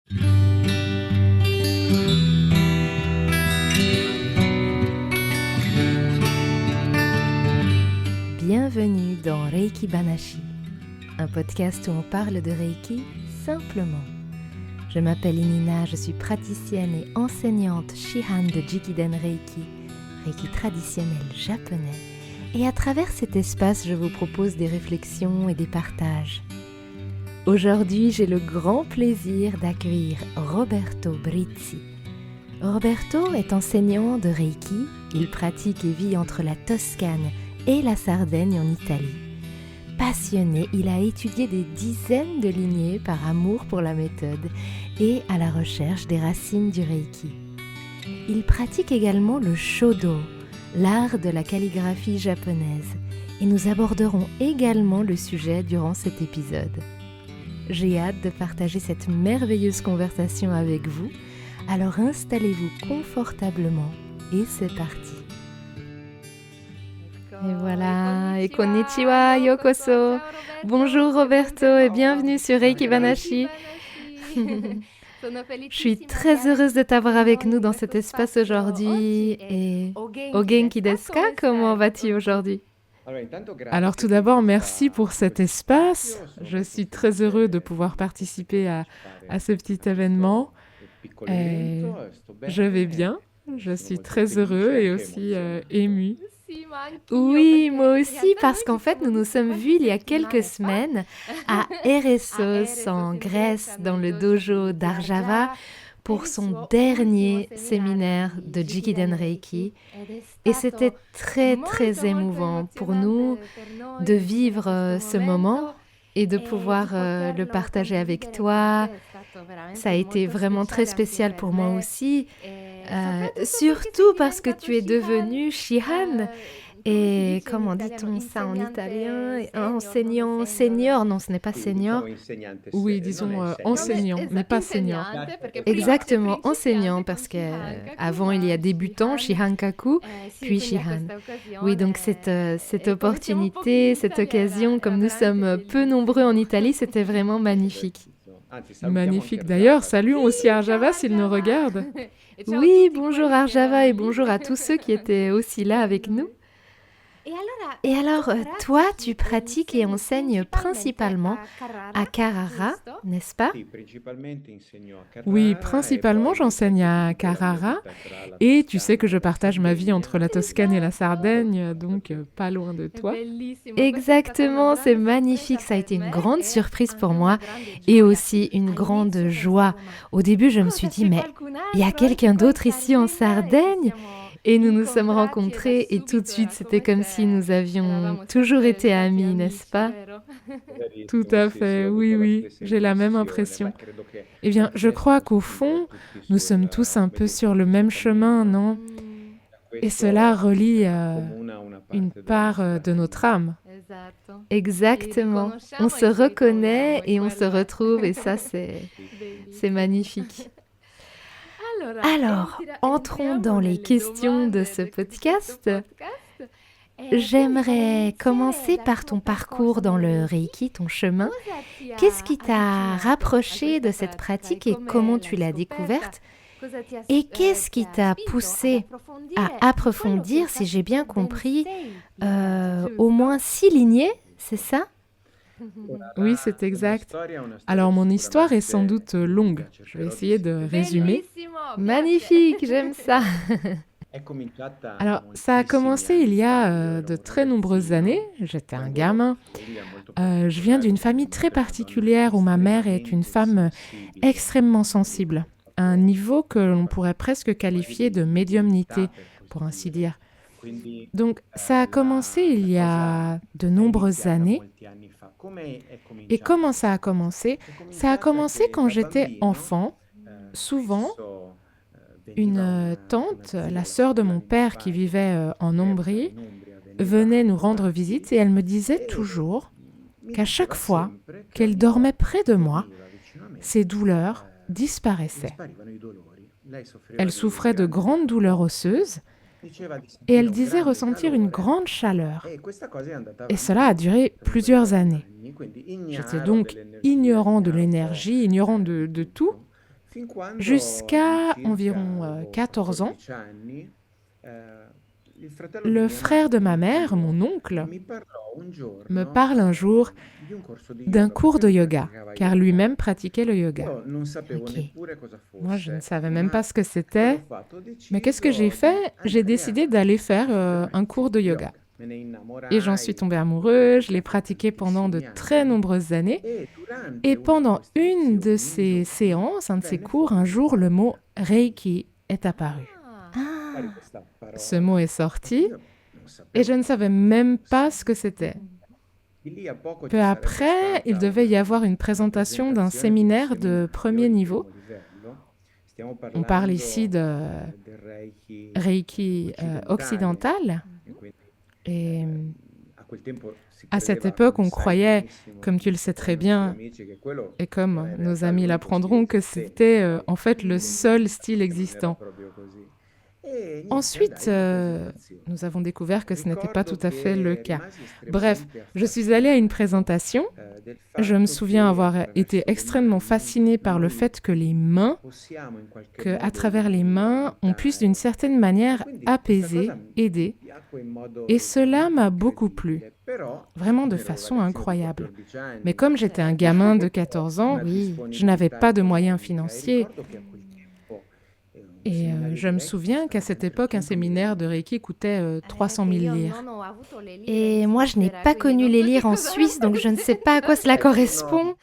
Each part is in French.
Bienvenue dans Reiki Banashi, un podcast où on parle de Reiki simplement. Je m'appelle Inina, je suis praticienne et enseignante Shihan de Jikiden Reiki, Reiki traditionnel japonais. Et à travers cet espace, je vous propose des réflexions et des partages. Aujourd'hui, j'ai le grand plaisir d'accueillir Roberto Brizzi. Roberto est enseignant de Reiki, il pratique et vit entre la Toscane et la Sardaigne en Italie. Passionné, il a étudié des dizaines de lignées par amour pour la méthode et à la recherche des racines du Reiki. Il pratique également le Shodo, l'art de la calligraphie japonaise, et nous aborderons également le sujet durant cet épisode. J'ai hâte de partager cette merveilleuse conversation avec vous, alors installez-vous confortablement et c'est parti. Et voilà, et konnichiwa, yokoso. Bonjour Roberto et bienvenue sur Reiki Banashi. Je suis très heureuse de t'avoir avec nous dans cet espace aujourd'hui. Et o genki desu ka? Comment vas-tu aujourd'hui? Alors tout d'abord, merci pour cet espace. Je suis très heureux de pouvoir participer à ce petit événement. Et je vais bien, je suis très heureux et aussi ému. Oui, moi aussi, parce qu'en fait, nous nous sommes vus il y a quelques semaines à Eresos, en Grèce, dans le dojo d'Arjava, pour son dernier séminaire de Jikiden Reiki. Et c'était très, très émouvant pour nous de vivre ce moment et de pouvoir le partager avec toi. Ça a été vraiment très spécial pour moi aussi. Surtout parce que tu es devenu Shihan et comment dit-on ça en italien? Enseignant senior, non ce n'est pas senior. Oui, disons enseignant, mais pas senior. Exactement, enseignant parce qu'avant il y a débutant, Shihankaku, puis Shihan. Oui, donc cette opportunité, cette occasion, comme nous sommes peu nombreux en Italie, c'était vraiment magnifique. Magnifique d'ailleurs, saluons aussi Arjava s'il nous regarde. Oui, bonjour Arjava et bonjour à tous ceux qui étaient aussi là avec nous. Et alors, toi, tu pratiques et enseignes principalement à Carrara, n'est-ce pas? Oui, principalement j'enseigne à Carrara et tu sais que je partage ma vie entre la Toscane et la Sardaigne, donc pas loin de toi. Exactement, c'est magnifique, ça a été une grande surprise pour moi et aussi une grande joie. Au début, je me suis dit, mais il y a quelqu'un d'autre ici en Sardaigne? Et nous nous sommes rencontrés et tout de suite, c'était comme si nous avions toujours été amis, n'est-ce pas? Tout à fait, oui, oui, j'ai la même impression. Eh bien, je crois qu'au fond, nous sommes tous un peu sur le même chemin, non? Et cela relie une part de notre âme. Exactement. On se reconnaît et on se retrouve et ça, c'est magnifique. Alors, entrons dans les questions de ce podcast. J'aimerais commencer par ton parcours dans le Reiki, ton chemin. Qu'est-ce qui t'a rapproché de cette pratique et comment tu l'as découverte? Et qu'est-ce qui t'a poussé à approfondir, si j'ai bien compris, au moins 6 lignées, c'est ça? Oui, c'est exact. Alors, mon histoire est sans doute longue. Je vais essayer de résumer. Magnifique, j'aime ça. Alors, ça a commencé il y a de très nombreuses années. J'étais un gamin. Je viens d'une famille très particulière où ma mère est une femme extrêmement sensible, à un niveau que l'on pourrait presque qualifier de médiumnité, pour ainsi dire. Donc, ça a commencé il y a de nombreuses années. Et comment ça a commencé? Ça a commencé quand j'étais enfant. Souvent, une tante, la sœur de mon père qui vivait en Ombrie, venait nous rendre visite et elle me disait toujours qu'à chaque fois qu'elle dormait près de moi, ses douleurs disparaissaient. Elle souffrait de grandes douleurs osseuses et elle disait ressentir une grande chaleur. Et cela a duré plusieurs années. J'étais donc ignorant de l'énergie, ignorant de tout. Jusqu'à environ 14 ans, le frère de ma mère, mon oncle, me parle un jour d'un cours de yoga, car lui-même pratiquait le yoga. Ok. Moi, je ne savais même pas ce que c'était, mais qu'est-ce que j'ai fait? J'ai décidé d'aller faire un cours de yoga. Et j'en suis tombée amoureuse, je l'ai pratiqué pendant de très nombreuses années. Et pendant une de ces séances, un de ces cours, un jour, le mot Reiki est apparu. Ah, Ce mot est sorti et je ne savais même pas ce que c'était. Peu après, il devait y avoir une présentation d'un séminaire de premier niveau. On parle ici de Reiki occidental. Et à cette époque, on croyait, comme tu le sais très bien, et comme nos amis l'apprendront, que c'était en fait le seul style existant. Ensuite, nous avons découvert que ce n'était pas tout à fait le cas. Bref, je suis allée à une présentation. Je me souviens avoir été extrêmement fascinée par le fait que les mains, qu'à travers les mains, on puisse d'une certaine manière apaiser, aider. Et cela m'a beaucoup plu, vraiment de façon incroyable. Mais comme j'étais un gamin de 14 ans, oui. je n'avais pas de moyens financiers. Et je me souviens qu'à cette époque, un séminaire de Reiki coûtait 300 000 lire. Et moi, je n'ai pas connu les lyres en Suisse, donc je ne sais pas à quoi cela correspond.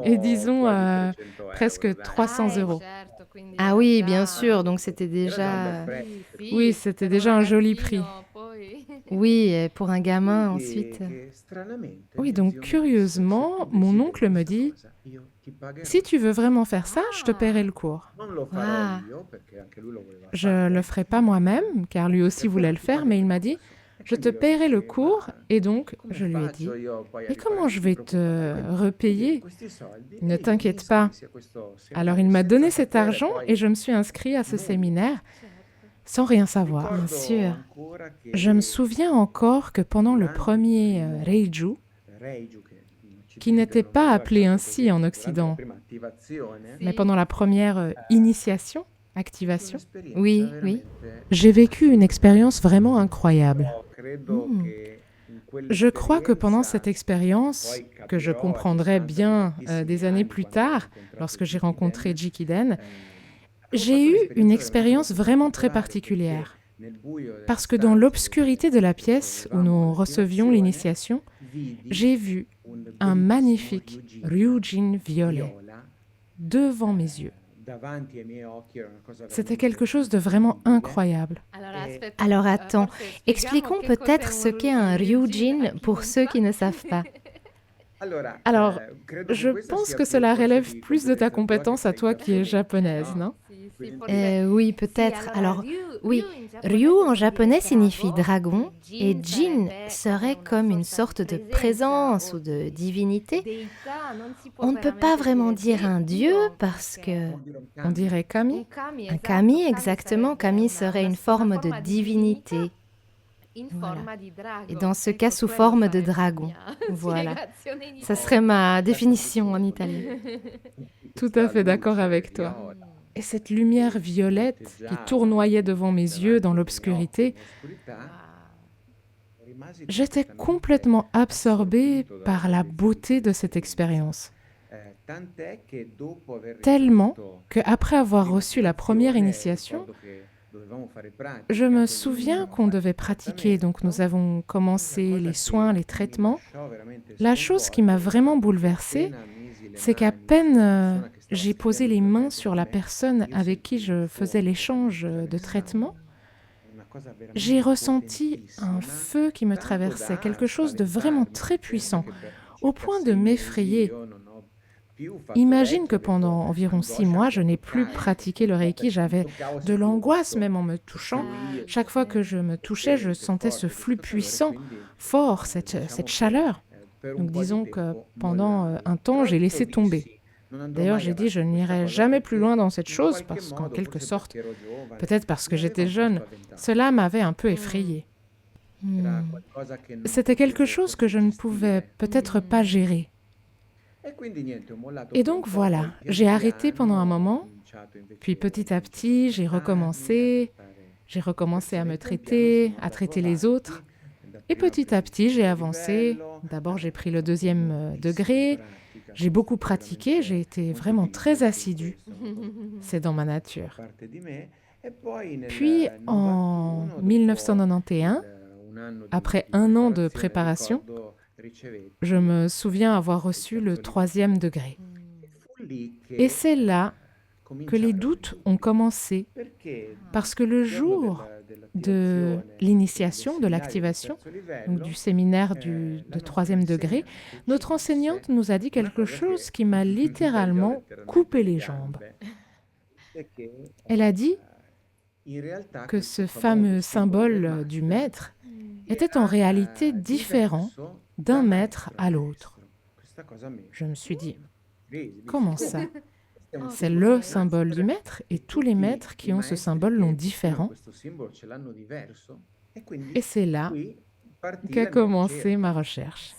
Et disons presque 300 euros. Ah oui, bien sûr, donc c'était déjà... Oui, c'était déjà un joli prix. Oui, pour un gamin ensuite. Oui, donc curieusement, mon oncle me dit, si tu veux vraiment faire ça, je te paierai le cours. Ah, Je ne le ferai pas moi-même, car lui aussi voulait le faire, mais il m'a dit, je te paierai le cours. Et donc, je lui ai dit, mais comment je vais te repayer? Ne t'inquiète pas. Alors, il m'a donné cet argent et je me suis inscrite à ce séminaire sans rien savoir. bien sûr. Je me souviens encore que pendant le premier Reiju, qui n'était pas appelé ainsi en Occident, mais pendant la première initiation, activation, Oui, oui. j'ai vécu une expérience vraiment incroyable. Hmm. Je crois que pendant cette expérience, que je comprendrai bien des années plus tard, lorsque j'ai rencontré Jikiden, j'ai eu une expérience vraiment très particulière. Parce que dans l'obscurité de la pièce où nous recevions l'initiation, j'ai vu un magnifique Ryujin violet devant mes yeux. C'était quelque chose de vraiment incroyable. Alors attends, expliquons peut-être ce qu'est un Ryujin pour ceux qui ne savent pas. Alors, je pense que cela relève plus de ta compétence à toi qui es japonaise, non? Oui, peut-être. Alors, oui, Ryu en japonais signifie dragon et Jin serait comme une sorte de présence ou de divinité. On ne peut pas vraiment dire un dieu parce que... On dirait kami? Un kami, exactement, kami serait une forme de divinité. Voilà. Et dans ce cas, sous forme de dragon. Voilà. Ça serait ma définition en italien. Tout à fait d'accord avec toi. Et cette lumière violette qui tournoyait devant mes yeux dans l'obscurité, j'étais complètement absorbée par la beauté de cette expérience. Tellement qu'après avoir reçu la première initiation, je me souviens qu'on devait pratiquer, donc nous avons commencé les soins, les traitements. La chose qui m'a vraiment bouleversée, c'est qu'à peine j'ai posé les mains sur la personne avec qui je faisais l'échange de traitement, j'ai ressenti un feu qui me traversait, quelque chose de vraiment très puissant, au point de m'effrayer. Imagine que pendant environ 6 mois, je n'ai plus pratiqué le Reiki, j'avais de l'angoisse même en me touchant. Chaque fois que je me touchais, je sentais ce flux puissant, fort, cette chaleur. Donc disons que pendant un temps, j'ai laissé tomber. D'ailleurs, j'ai dit, je n'irai jamais plus loin dans cette chose, parce qu'en quelque sorte, peut-être parce que j'étais jeune, cela m'avait un peu effrayée. C'était quelque chose que je ne pouvais peut-être pas gérer. Et donc voilà, j'ai arrêté pendant un moment, puis petit à petit, j'ai recommencé à me traiter, à traiter les autres, et petit à petit, j'ai avancé. D'abord, j'ai pris le deuxième degré, j'ai beaucoup pratiqué, j'ai été vraiment très assidue, c'est dans ma nature. Puis en 1991, après un an de préparation, je me souviens avoir reçu le troisième degré. Et c'est là que les doutes ont commencé, parce que le jour de l'initiation, de l'activation, donc du séminaire de troisième degré, notre enseignante nous a dit quelque chose qui m'a littéralement coupé les jambes. Elle a dit que ce fameux symbole du maître était en réalité différent d'un maître à l'autre. Je me suis dit, comment ça? C'est le symbole du maître et tous les maîtres qui ont ce symbole l'ont différent. Et c'est là qu'a commencé ma recherche.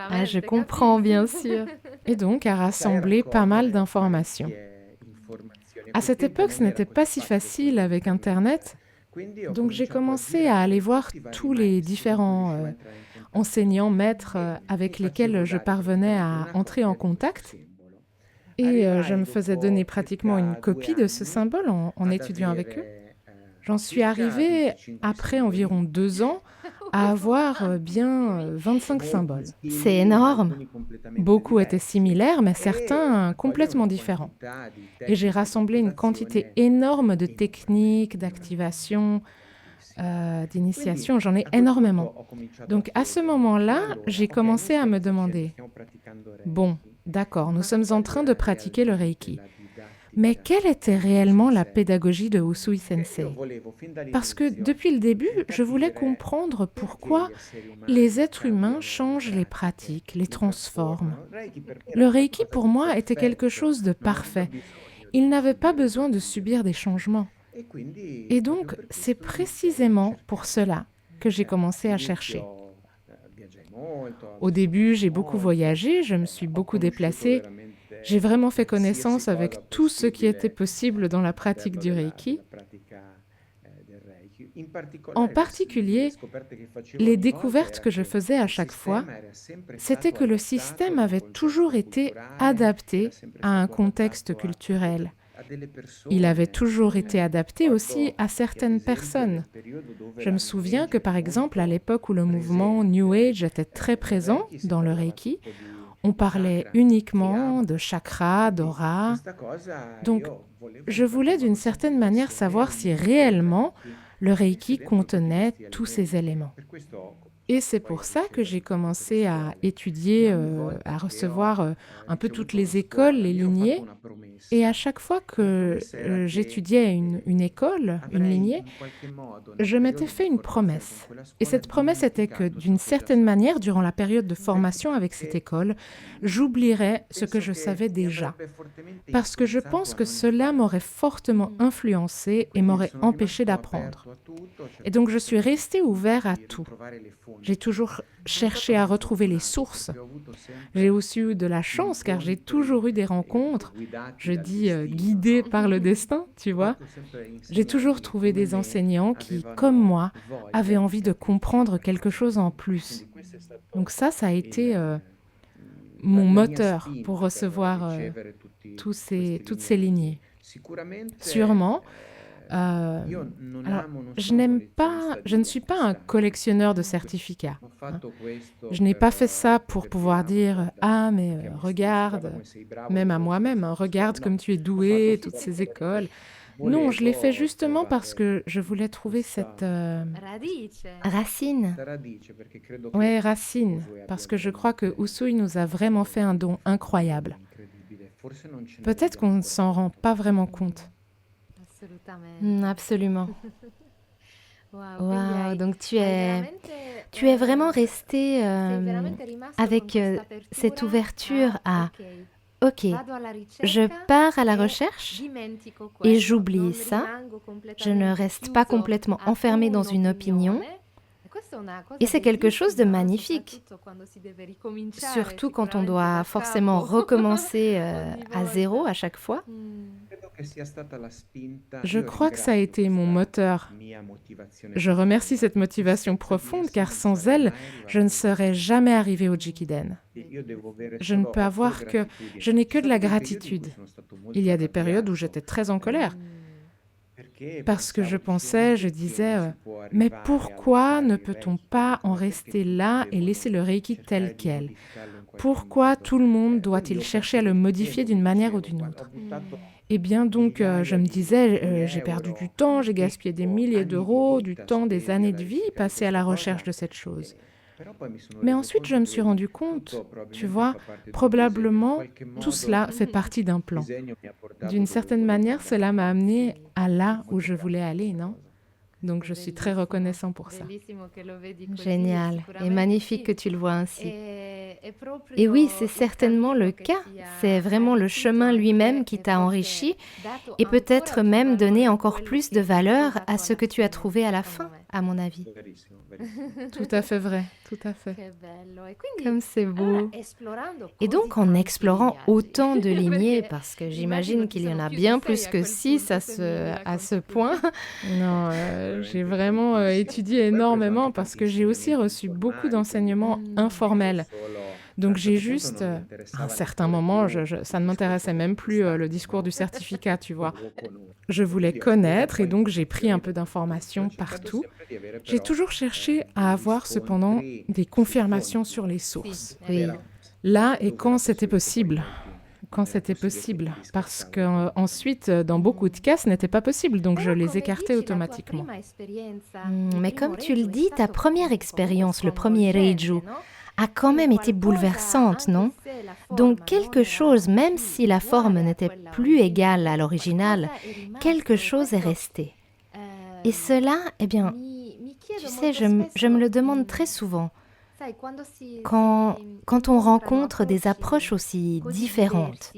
Ah, je comprends, bien sûr. Et donc à rassembler pas mal d'informations. À cette époque, ce n'était pas si facile avec Internet, donc j'ai commencé à aller voir tous les différents enseignants, maîtres avec lesquels je parvenais à entrer en contact. Et je me faisais donner pratiquement une copie de ce symbole en étudiant avec eux. J'en suis arrivée, après environ 2 ans, à avoir bien 25 symboles. C'est énorme. Beaucoup étaient similaires, mais certains complètement différents. Et j'ai rassemblé une quantité énorme de techniques, d'activation, d'initiation. J'en ai énormément. Donc à ce moment-là, j'ai commencé à me demander, bon, d'accord, nous sommes en train de pratiquer le Reiki. Mais quelle était réellement la pédagogie de Usui Sensei? Parce que depuis le début, je voulais comprendre pourquoi les êtres humains changent les pratiques, les transforment. Le Reiki, pour moi, était quelque chose de parfait. Il n'avait pas besoin de subir des changements. Et donc, c'est précisément pour cela que j'ai commencé à chercher. Au début, j'ai beaucoup voyagé, je me suis beaucoup déplacée. J'ai vraiment fait connaissance avec tout ce qui était possible dans la pratique du Reiki. En particulier, les découvertes que je faisais à chaque fois, c'était que le système avait toujours été adapté à un contexte culturel. Il avait toujours été adapté aussi à certaines personnes. Je me souviens que, par exemple, à l'époque où le mouvement New Age était très présent dans le Reiki, on parlait uniquement de chakras, d'aura. Donc, je voulais d'une certaine manière savoir si réellement le Reiki contenait tous ces éléments. Et c'est pour ça que j'ai commencé à étudier, à recevoir un peu toutes les écoles, les lignées. Et à chaque fois que j'étudiais une école, une lignée, je m'étais fait une promesse. Et cette promesse était que, d'une certaine manière, durant la période de formation avec cette école, j'oublierais ce que je savais déjà. Parce que je pense que cela m'aurait fortement influencé et m'aurait empêché d'apprendre. Et donc, je suis restée ouverte à tout. J'ai toujours cherché à retrouver les sources. J'ai aussi eu de la chance car j'ai toujours eu des rencontres, je dis guidées par le destin, tu vois. J'ai toujours trouvé des enseignants qui, comme moi, avaient envie de comprendre quelque chose en plus. Donc ça a été mon moteur pour recevoir toutes ces lignées. Sûrement. Alors, je ne suis pas un collectionneur de certificats. Hein. Je n'ai pas fait ça pour pouvoir dire « Ah, mais regarde, même à moi-même, hein, regarde comme tu es doué, toutes ces écoles. » Non, je l'ai fait justement parce que je voulais trouver cette racine. Oui, racine, parce que je crois que Usui nous a vraiment fait un don incroyable. Peut-être qu'on ne s'en rend pas vraiment compte. Absolument. Wow, donc tu es vraiment resté avec cette ouverture à OK, je pars à la recherche et j'oublie ça. Je ne reste pas complètement enfermée dans une opinion. Et c'est quelque chose de magnifique, surtout quand on doit forcément recommencer à zéro à chaque fois. Je crois que ça a été mon moteur. Je remercie cette motivation profonde car sans elle, je ne serais jamais arrivée au Jikiden. Je ne peux avoir que... Je n'ai que de la gratitude. Il y a des périodes où j'étais très en colère parce que je disais, mais pourquoi ne peut-on pas en rester là et laisser le Reiki tel quel? Pourquoi tout le monde doit-il chercher à le modifier d'une manière ou d'une autre? Eh bien donc, je me disais, j'ai perdu du temps, j'ai gaspillé des milliers d'euros, du temps, des années de vie passées à la recherche de cette chose. Mais ensuite, je me suis rendu compte, tu vois, probablement, tout cela fait partie d'un plan. D'une certaine manière, cela m'a amené à là où je voulais aller, non? Donc, je suis très reconnaissant pour ça. Génial et magnifique que tu le vois ainsi. Et oui, c'est certainement le cas. C'est vraiment le chemin lui-même qui t'a enrichi et peut-être même donné encore plus de valeur à ce que tu as trouvé à la fin, à mon avis. Tout à fait vrai, tout à fait. Comme c'est beau. Et donc, en explorant autant de lignées, parce que j'imagine qu'il y en a bien plus que 6 à ce point. Non, j'ai vraiment étudié énormément parce que j'ai aussi reçu beaucoup d'enseignements informels. Donc j'ai juste, à un certain moment, ça ne m'intéressait même plus le discours du certificat, tu vois. Je voulais connaître et donc j'ai pris un peu d'informations partout. J'ai toujours cherché à avoir cependant des confirmations sur les sources. Oui. Là et quand c'était possible. Parce qu'ensuite, dans beaucoup de cas, ce n'était pas possible, donc je les écartais automatiquement. Mais comme tu le dis, ta première expérience, le premier Reiju, a quand même été bouleversante, non? Donc quelque chose, même si la forme n'était plus égale à l'original, quelque chose est resté. Et cela, eh bien, tu sais, je me le demande très souvent. Quand on rencontre des approches aussi différentes.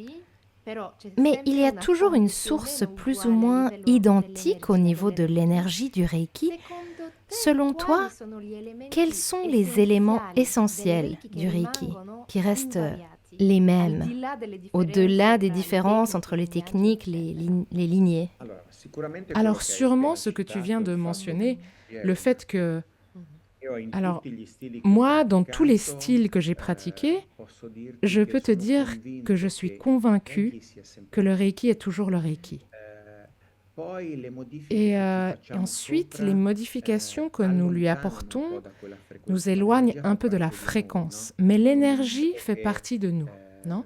Mais il y a toujours une source plus ou moins identique au niveau de l'énergie du Reiki. Selon toi, quels sont les éléments essentiels du Reiki qui restent les mêmes, au-delà des différences entre les techniques, les lignées? Alors sûrement ce que tu viens de mentionner, le fait que... Alors, moi, dans tous les styles que j'ai pratiqués, je peux te dire que je suis convaincue que le Reiki est toujours le Reiki. Et ensuite, les modifications que nous lui apportons nous éloignent un peu de la fréquence. Mais l'énergie fait partie de nous, non?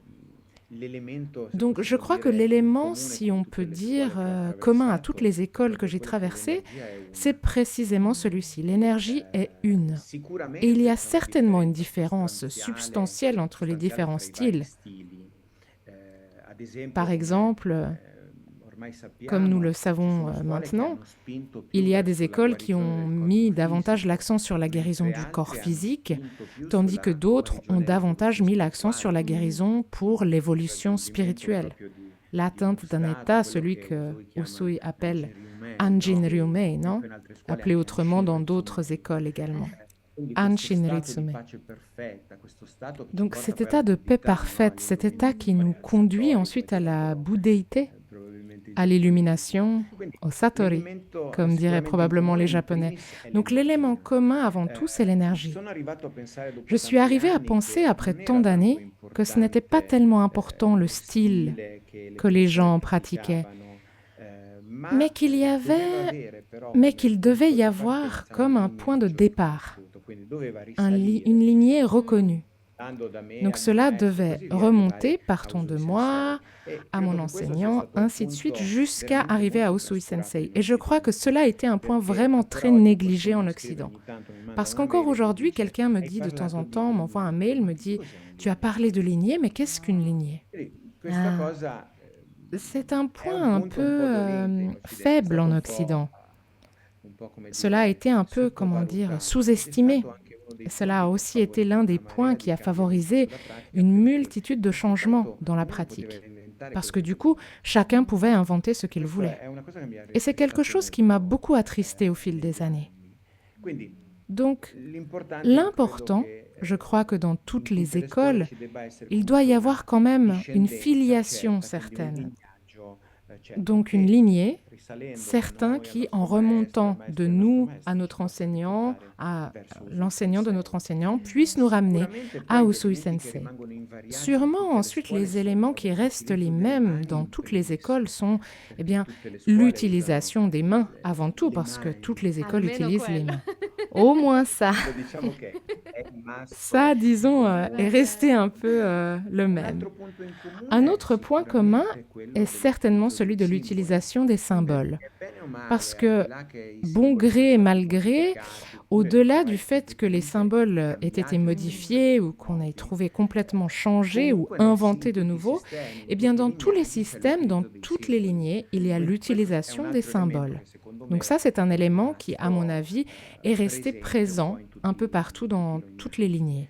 Donc je crois que l'élément, si on peut dire, commun à toutes les écoles que j'ai traversées, c'est précisément celui-ci. L'énergie est une. Et il y a certainement une différence substantielle entre les différents styles. Par exemple, comme nous le savons maintenant, il y a des écoles qui ont mis davantage l'accent sur la guérison du corps physique, tandis que d'autres ont davantage mis l'accent sur la guérison pour l'évolution spirituelle, l'atteinte d'un état, celui que Usui appelle Anjin Ryumei, non? Appelé autrement dans d'autres écoles également. Anshin Ritsume. Donc cet état de paix parfaite, cet état qui nous conduit ensuite à la bouddhéité, à l'illumination, au satori, comme diraient probablement les Japonais. Donc l'élément commun avant tout, c'est l'énergie. Je suis arrivée à penser, après tant d'années, que ce n'était pas tellement important le style que les gens pratiquaient, mais qu'il devait y avoir comme un point de départ, une lignée reconnue. Donc cela devait remonter, partons de moi, à mon enseignant, ainsi de suite, jusqu'à arriver à Usui Sensei. Et je crois que cela a été un point vraiment très négligé en Occident. Parce qu'encore aujourd'hui, quelqu'un me dit de temps en temps, m'envoie un mail, me dit « Tu as parlé de lignée, mais qu'est-ce qu'une lignée ?» C'est un point un peu faible en Occident. Cela a été un peu, sous-estimé. Cela a aussi été l'un des points qui a favorisé une multitude de changements dans la pratique. Parce que du coup, chacun pouvait inventer ce qu'il voulait. Et c'est quelque chose qui m'a beaucoup attristée au fil des années. Donc, l'important, je crois que dans toutes les écoles, il doit y avoir quand même une filiation certaine. Donc une lignée, certains qui, en remontant de nous à notre enseignant, à l'enseignant de notre enseignant, puissent nous ramener à Usui Sensei. Sûrement, ensuite, les éléments qui restent les mêmes dans toutes les écoles sont l'utilisation des mains avant tout, parce que toutes les écoles utilisent les mains. Au moins ça. Ça, disons, est resté un peu le même. Un autre point commun est certainement celui de l'utilisation des symboles. Parce que, bon gré et mal gré, au-delà du fait que les symboles aient été modifiés ou qu'on ait trouvé complètement changés ou inventés de nouveau, eh bien dans tous les systèmes, dans toutes les lignées, il y a l'utilisation des symboles. Donc ça, c'est un élément qui, à mon avis, est resté présent un peu partout dans toutes les lignées.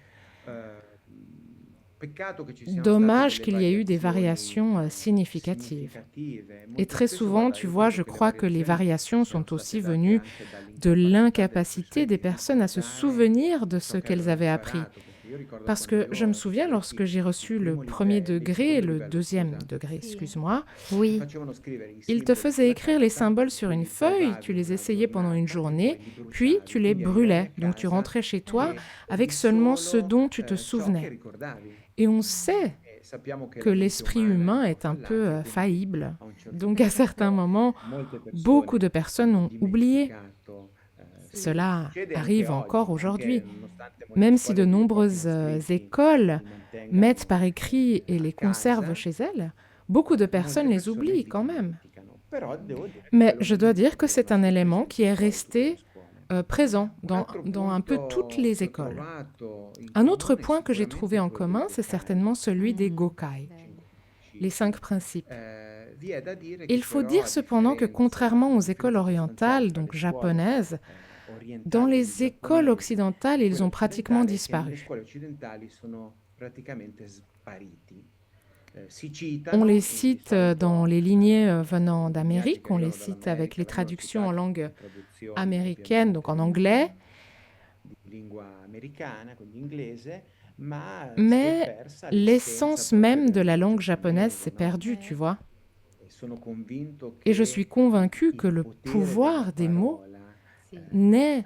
Dommage qu'il y ait eu des variations significatives. Et très souvent, tu vois, je crois que les variations sont aussi venues de l'incapacité des personnes à se souvenir de ce qu'elles avaient appris. Parce que je me souviens, lorsque j'ai reçu le premier degré, le deuxième degré, excuse-moi, Oui, ils te faisaient écrire les symboles sur une feuille, tu les essayais pendant une journée, puis tu les brûlais. Donc tu rentrais chez toi avec seulement ce dont tu te souvenais. Et on sait que l'esprit humain est un peu faillible. Donc à certains moments, beaucoup de personnes ont oublié. Cela arrive encore aujourd'hui. Même si de nombreuses écoles mettent par écrit et les conservent chez elles, beaucoup de personnes les oublient quand même. Mais je dois dire que c'est un élément qui est resté présent dans un peu toutes les écoles. Un autre point que j'ai trouvé en commun, c'est certainement celui des Gokai, les 5 principes. Il faut dire cependant que contrairement aux écoles orientales, donc japonaises, dans les écoles occidentales, ils ont pratiquement disparu. On les cite dans les lignées venant d'Amérique, on les cite avec les traductions en langue américaine, donc en anglais. Mais l'essence même de la langue japonaise s'est perdue, tu vois. Et je suis convaincue que le pouvoir des mots naît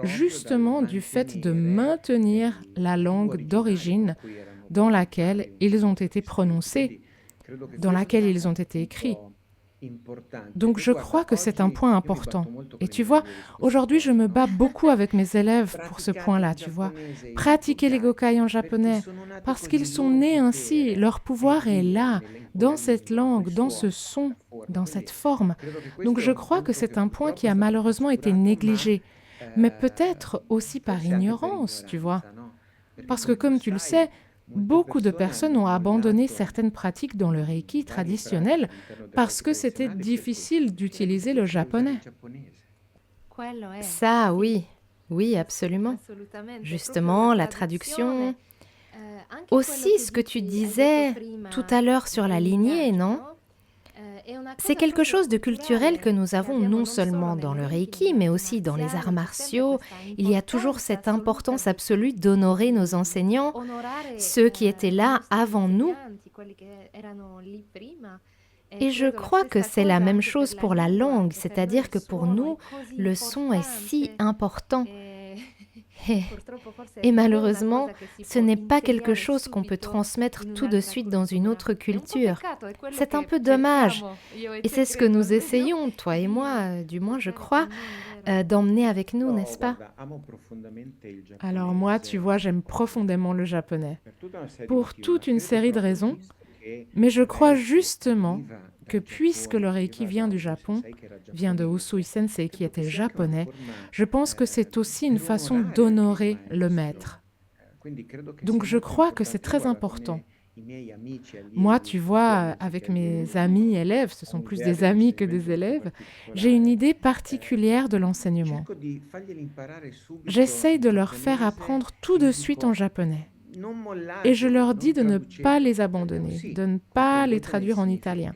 justement du fait de maintenir la langue d'origine dans laquelle ils ont été prononcés, dans laquelle ils ont été écrits. Donc je crois que c'est un point important. Et tu vois, aujourd'hui je me bats beaucoup avec mes élèves pour ce point-là, tu vois. Pratiquer les Gokai en japonais, parce qu'ils sont nés ainsi, leur pouvoir est là, dans cette langue, dans ce son, dans cette forme. Donc je crois que c'est un point qui a malheureusement été négligé, mais peut-être aussi par ignorance, tu vois. Parce que comme tu le sais, beaucoup de personnes ont abandonné certaines pratiques dans le Reiki traditionnel parce que c'était difficile d'utiliser le japonais. ça, oui. Oui, absolument. Justement, la traduction. Aussi, ce que tu disais tout à l'heure sur la lignée, non? C'est quelque chose de culturel que nous avons non seulement dans le Reiki, mais aussi dans les arts martiaux. Il y a toujours cette importance absolue d'honorer nos enseignants, ceux qui étaient là avant nous. Et je crois que c'est la même chose pour la langue, c'est-à-dire que pour nous, le son est si important. Et malheureusement, ce n'est pas quelque chose qu'on peut transmettre tout de suite dans une autre culture. C'est un peu dommage. Et c'est ce que nous essayons, toi et moi, du moins je crois, d'emmener avec nous, n'est-ce pas? Alors moi, tu vois, j'aime profondément le japonais, pour toute une série de raisons, mais je crois justement que puisque le Reiki vient du Japon, vient de Usui Sensei qui était japonais, je pense que c'est aussi une façon d'honorer le maître. Donc je crois que c'est très important. Moi, tu vois, avec mes amis élèves, ce sont plus des amis que des élèves, j'ai une idée particulière de l'enseignement. J'essaye de leur faire apprendre tout de suite en japonais. Et je leur dis de ne pas les abandonner, de ne pas les traduire en italien.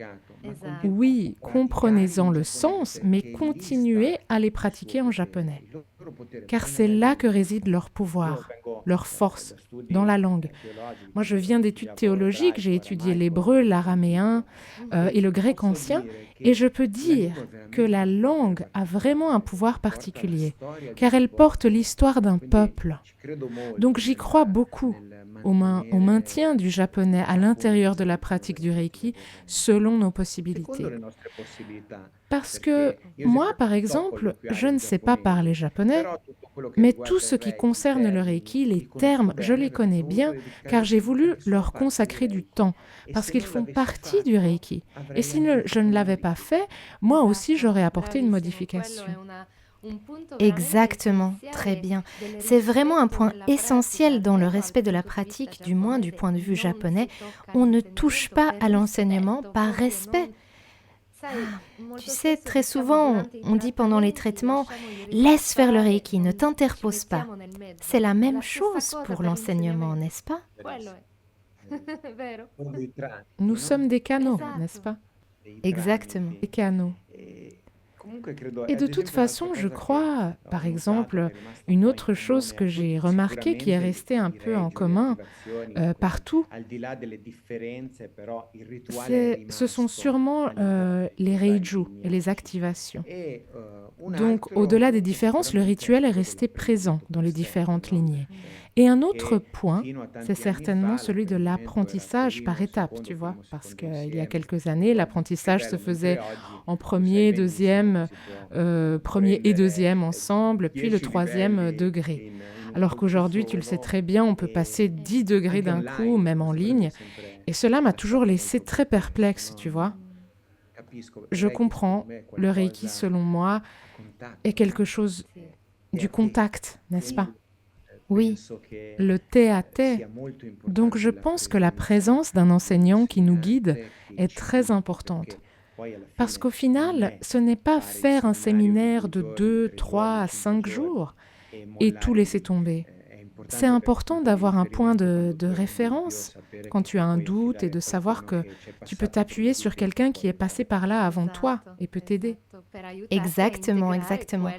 Oui, comprenez-en le sens, mais continuez à les pratiquer en japonais. car c'est là que réside leur pouvoir, leur force, dans la langue. Moi, je viens d'études théologiques, j'ai étudié l'hébreu, l'araméen et le grec ancien, et je peux dire que la langue a vraiment un pouvoir particulier, car elle porte l'histoire d'un peuple. Donc j'y crois beaucoup au maintien du japonais à l'intérieur de la pratique du Reiki selon nos possibilités. Parce que moi, par exemple, je ne sais pas parler japonais, mais tout ce qui concerne le Reiki, les termes, je les connais bien car j'ai voulu leur consacrer du temps, parce qu'ils font partie du Reiki. Et si je ne l'avais pas fait, moi aussi j'aurais apporté une modification. Exactement, très bien. C'est vraiment un point essentiel dans le respect de la pratique, du moins du point de vue japonais. On ne touche pas à l'enseignement par respect. Tu sais, très souvent, on dit pendant les traitements, laisse faire le Reiki, ne t'interpose pas. C'est la même chose pour l'enseignement, n'est-ce pas? Nous sommes des canaux, n'est-ce pas? Exactement. Des canaux. Et de toute façon, je crois, par exemple, une autre chose que j'ai remarquée qui est restée un peu en commun partout, ce sont sûrement les reiju et les activations. Donc, au-delà des différences, le rituel est resté présent dans les différentes lignées. Et un autre point, c'est certainement celui de l'apprentissage par étapes, tu vois, parce qu'il y a quelques années, l'apprentissage se faisait en premier et deuxième ensemble, puis le troisième degré. Alors qu'aujourd'hui, tu le sais très bien, on peut passer 10 degrés d'un coup, même en ligne, et cela m'a toujours laissé très perplexe, tu vois. Je comprends, le Reiki, selon moi, est quelque chose du contact, n'est-ce pas? Oui, Le thé à thé. Donc je pense que la présence d'un enseignant qui nous guide est très importante. Parce qu'au final, ce n'est pas faire un séminaire de 2, 3 à 5 jours et tout laisser tomber. C'est important d'avoir un point de référence quand tu as un doute et de savoir que tu peux t'appuyer sur quelqu'un qui est passé par là avant toi et peut t'aider. exactement, exactement.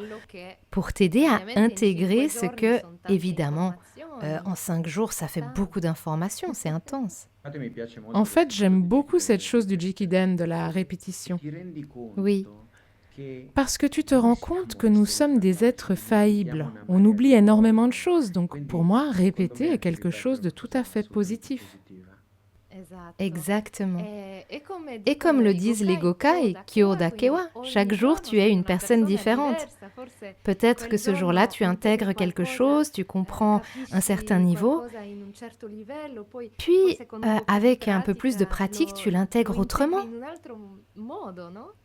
Pour t'aider à intégrer ce que, évidemment, en 5 jours, ça fait beaucoup d'informations, c'est intense. En fait, j'aime beaucoup cette chose du Jikiden, de la répétition. Oui, Parce que tu te rends compte que nous sommes des êtres faillibles. On oublie énormément de choses, donc pour moi, répéter est quelque chose de tout à fait positif. exactement. Et comme le disent les Gokai, Kyoda Kewa, chaque jour tu es une personne différente. Peut-être que ce jour-là tu intègres quelque chose, tu comprends un certain niveau, puis avec un peu plus de pratique tu l'intègres autrement,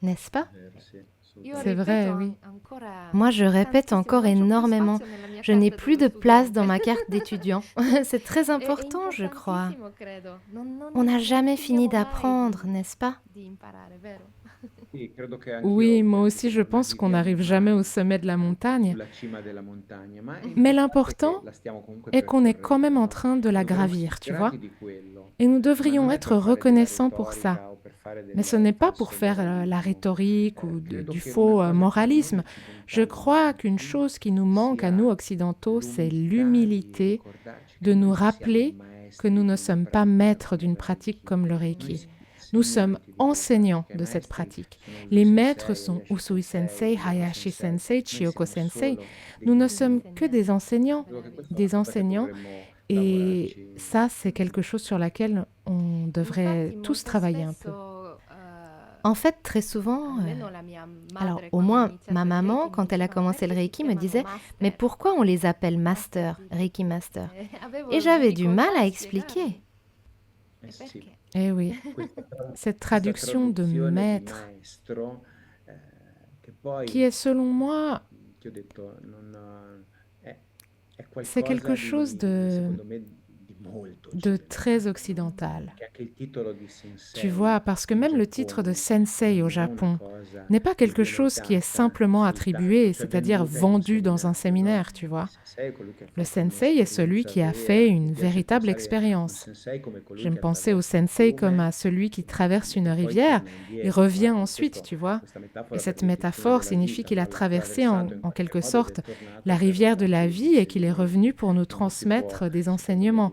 n'est-ce pas? C'est vrai, oui. Moi je répète encore énormément. Je n'ai plus de place dans ma carte d'étudiant. C'est très important, je crois. On n'a jamais fini d'apprendre, n'est-ce pas? Oui, moi aussi je pense qu'on n'arrive jamais au sommet de la montagne, mais l'important est qu'on est quand même en train de la gravir, tu vois? Et nous devrions être reconnaissants pour ça. Mais ce n'est pas pour faire la rhétorique ou du faux moralisme. Je crois qu'une chose qui nous manque à nous occidentaux, c'est l'humilité de nous rappeler que nous ne sommes pas maîtres d'une pratique comme le Reiki. Nous sommes enseignants de cette pratique. Les maîtres sont Usui Sensei, Hayashi Sensei, Chiyoko Sensei. Nous ne sommes que des enseignants, et ça, c'est quelque chose sur laquelle on devrait tous travailler un peu. En fait, très souvent, alors au moins ma maman, quand elle a commencé le Reiki, me disait « Mais pourquoi on les appelle master, Reiki master ?» Et j'avais du mal à expliquer. Eh oui, cette traduction de maître, qui est selon moi, c'est quelque chose de très occidental. Tu vois, parce que même le titre de sensei au Japon n'est pas quelque chose qui est simplement attribué, c'est-à-dire vendu dans un séminaire, tu vois. Le sensei est celui qui a fait une véritable expérience. J'aime penser au sensei comme à celui qui traverse une rivière et revient ensuite, tu vois. Et cette métaphore signifie qu'il a traversé en quelque sorte la rivière de la vie et qu'il est revenu pour nous transmettre des enseignements.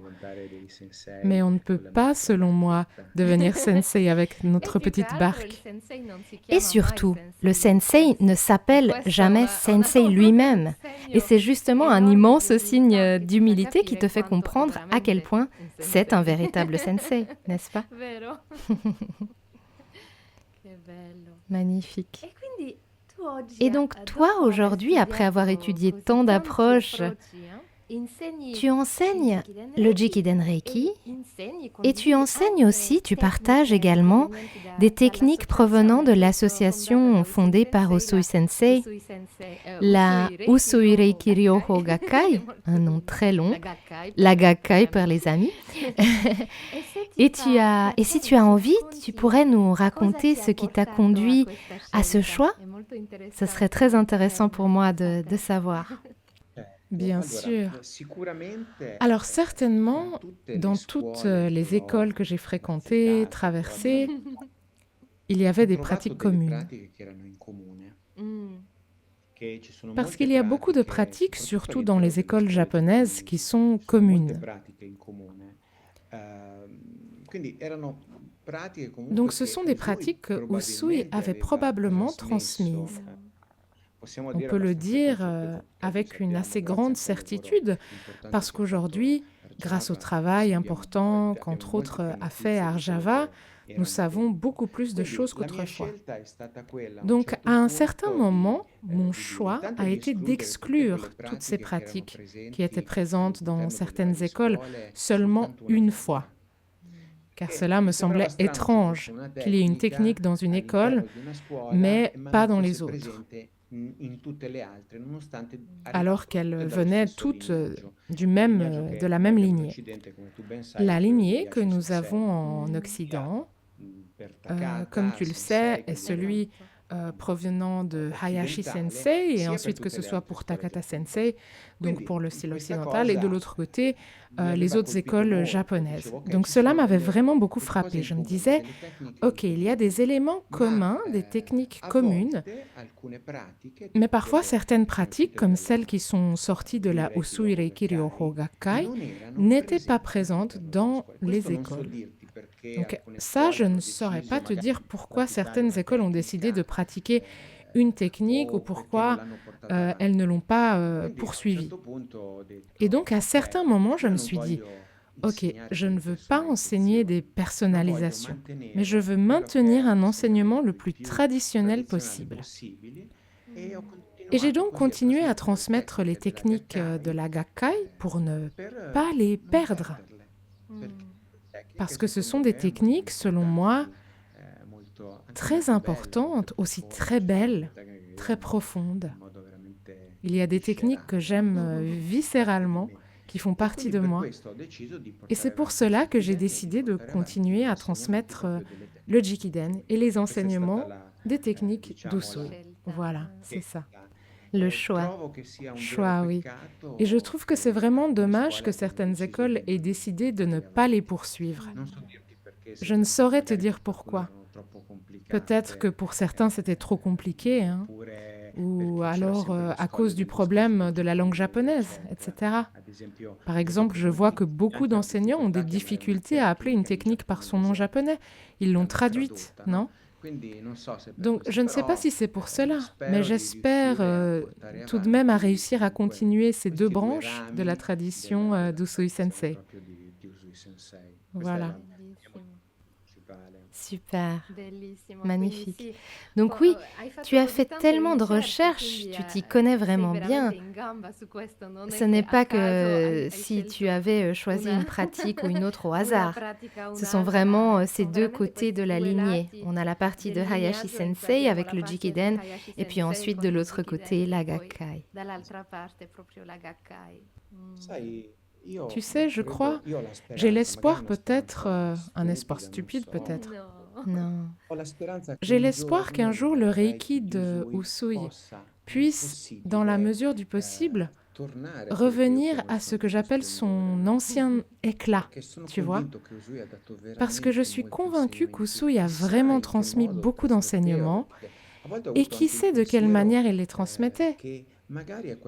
Mais on ne peut pas, selon moi, devenir sensei avec notre petite barque. Et surtout, le sensei ne s'appelle jamais sensei lui-même. Et c'est justement un immense signe d'humilité qui te fait comprendre à quel point c'est un véritable sensei, n'est-ce pas? Magnifique. Et donc toi, aujourd'hui, après avoir étudié tant d'approches, tu enseignes le Jikiden Reiki et tu enseignes aussi, tu partages également des techniques provenant de l'association fondée par Usui Sensei, la Usui Reiki Ryoho Gakkai, un nom très long, la Gakkai par les amis. Et si tu as envie, tu pourrais nous raconter ce qui t'a conduit à ce choix. Ce serait très intéressant pour moi de savoir. Bien sûr. Alors certainement, dans toutes les écoles que j'ai fréquentées, traversées, il y avait des pratiques communes. Parce qu'il y a beaucoup de pratiques, surtout dans les écoles japonaises, qui sont communes. Donc ce sont des pratiques que Usui avait probablement transmises. On peut le dire avec une assez grande certitude, parce qu'aujourd'hui, grâce au travail important qu'entre autres a fait Arjava, nous savons beaucoup plus de choses qu'autrefois. Donc, à un certain moment, mon choix a été d'exclure toutes ces pratiques qui étaient présentes dans certaines écoles seulement une fois. Car cela me semblait étrange qu'il y ait une technique dans une école, mais pas dans les autres, alors qu'elles venaient toutes de la même lignée. La lignée que nous avons en Occident, comme tu le sais, est celui provenant de Hayashi Sensei, et ensuite que ce soit pour Takata Sensei, donc pour le style occidental, et de l'autre côté, les autres écoles japonaises. Donc cela m'avait vraiment beaucoup frappé. Je me disais, ok, il y a des éléments communs, des techniques communes, mais parfois certaines pratiques, comme celles qui sont sorties de la Usui Reiki Ryoho Gakkai, n'étaient pas présentes dans les écoles. Donc ça, je ne saurais pas te dire pourquoi certaines écoles ont décidé de pratiquer une technique ou pourquoi elles ne l'ont pas poursuivie. Et donc à certains moments, je me suis dit, ok, je ne veux pas enseigner des personnalisations, mais je veux maintenir un enseignement le plus traditionnel possible. Et j'ai donc continué à transmettre les techniques de la Gakkai pour ne pas les perdre. Parce que ce sont des techniques, selon moi, très importantes, aussi très belles, très profondes. Il y a des techniques que j'aime viscéralement, qui font partie de moi. Et c'est pour cela que j'ai décidé de continuer à transmettre le Jikiden et les enseignements des techniques d'Usui. Voilà, c'est ça. Le choix. Choix, oui. Et je trouve que c'est vraiment dommage que certaines écoles aient décidé de ne pas les poursuivre. Je ne saurais te dire pourquoi. Peut-être que pour certains, c'était trop compliqué, hein, ou alors à cause du problème de la langue japonaise, etc. Par exemple, je vois que beaucoup d'enseignants ont des difficultés à appeler une technique par son nom japonais. Ils l'ont traduite, non ? Donc, je ne sais pas si c'est pour cela, mais j'espère tout de même à réussir à continuer ces deux branches de la tradition d'Usui Sensei. Voilà. Super, magnifique. Donc oui, tu as fait tellement de recherches, tu t'y connais vraiment bien. Ce n'est pas que si tu avais choisi une pratique ou une autre au hasard. Ce sont vraiment ces deux côtés de la lignée. On a la partie de Hayashi Sensei avec le Jikiden et puis ensuite de l'autre côté la Gakkai. Tu sais, je crois, j'ai l'espoir peut-être, un espoir stupide peut-être, Non. J'ai l'espoir qu'un jour le Reiki de Usui puisse, dans la mesure du possible, revenir à ce que j'appelle son ancien éclat, tu vois? Parce que je suis convaincue qu'Usui a vraiment transmis beaucoup d'enseignements et qui sait de quelle manière il les transmettait.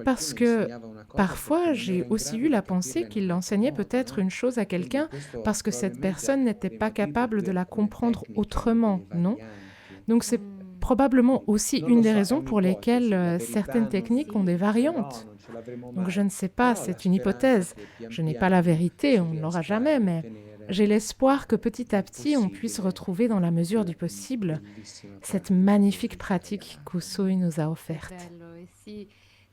Parce que parfois, j'ai aussi eu la pensée qu'il enseignait peut-être une chose à quelqu'un parce que cette personne n'était pas capable de la comprendre autrement, non? Donc c'est Mm. probablement aussi une des raisons pour lesquelles certaines techniques ont des variantes. Donc je ne sais pas, c'est une hypothèse. Je n'ai pas la vérité, on ne l'aura jamais, mais j'ai l'espoir que petit à petit, on puisse retrouver dans la mesure du possible cette magnifique pratique qu'Usui nous a Che offerte. bello, e sì,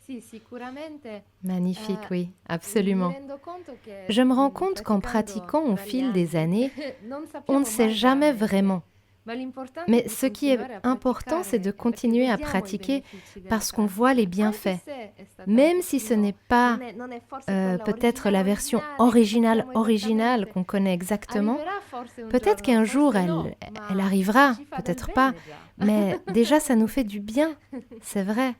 sì, sicuramente Magnifique, eh, oui, mi absolument. rendo conto che Je me rends compte qu'en praticando pratiquant au tra gli fil des anni années, non on ne sappiamo sait mai jamais veramente, vraiment. ma l'importante è Mais di ce qui est continuare a important, c'est de praticare perché continuer à vediamo i pratiquer benefici della parce qu'on voit les pratica, anche bienfaits. se è stata un Même si ce n'est pochino, pas non è forse quella peut-être originale la version originale che originale, sappiamo originale esattamente, qu'on connaît exactement, arriverà forse un peut-être giorno, qu'un jour forse elle no, ma arrivera, ci fa del peut-être pas, bene già. mais déjà ça nous fait du bien, c'est vrai.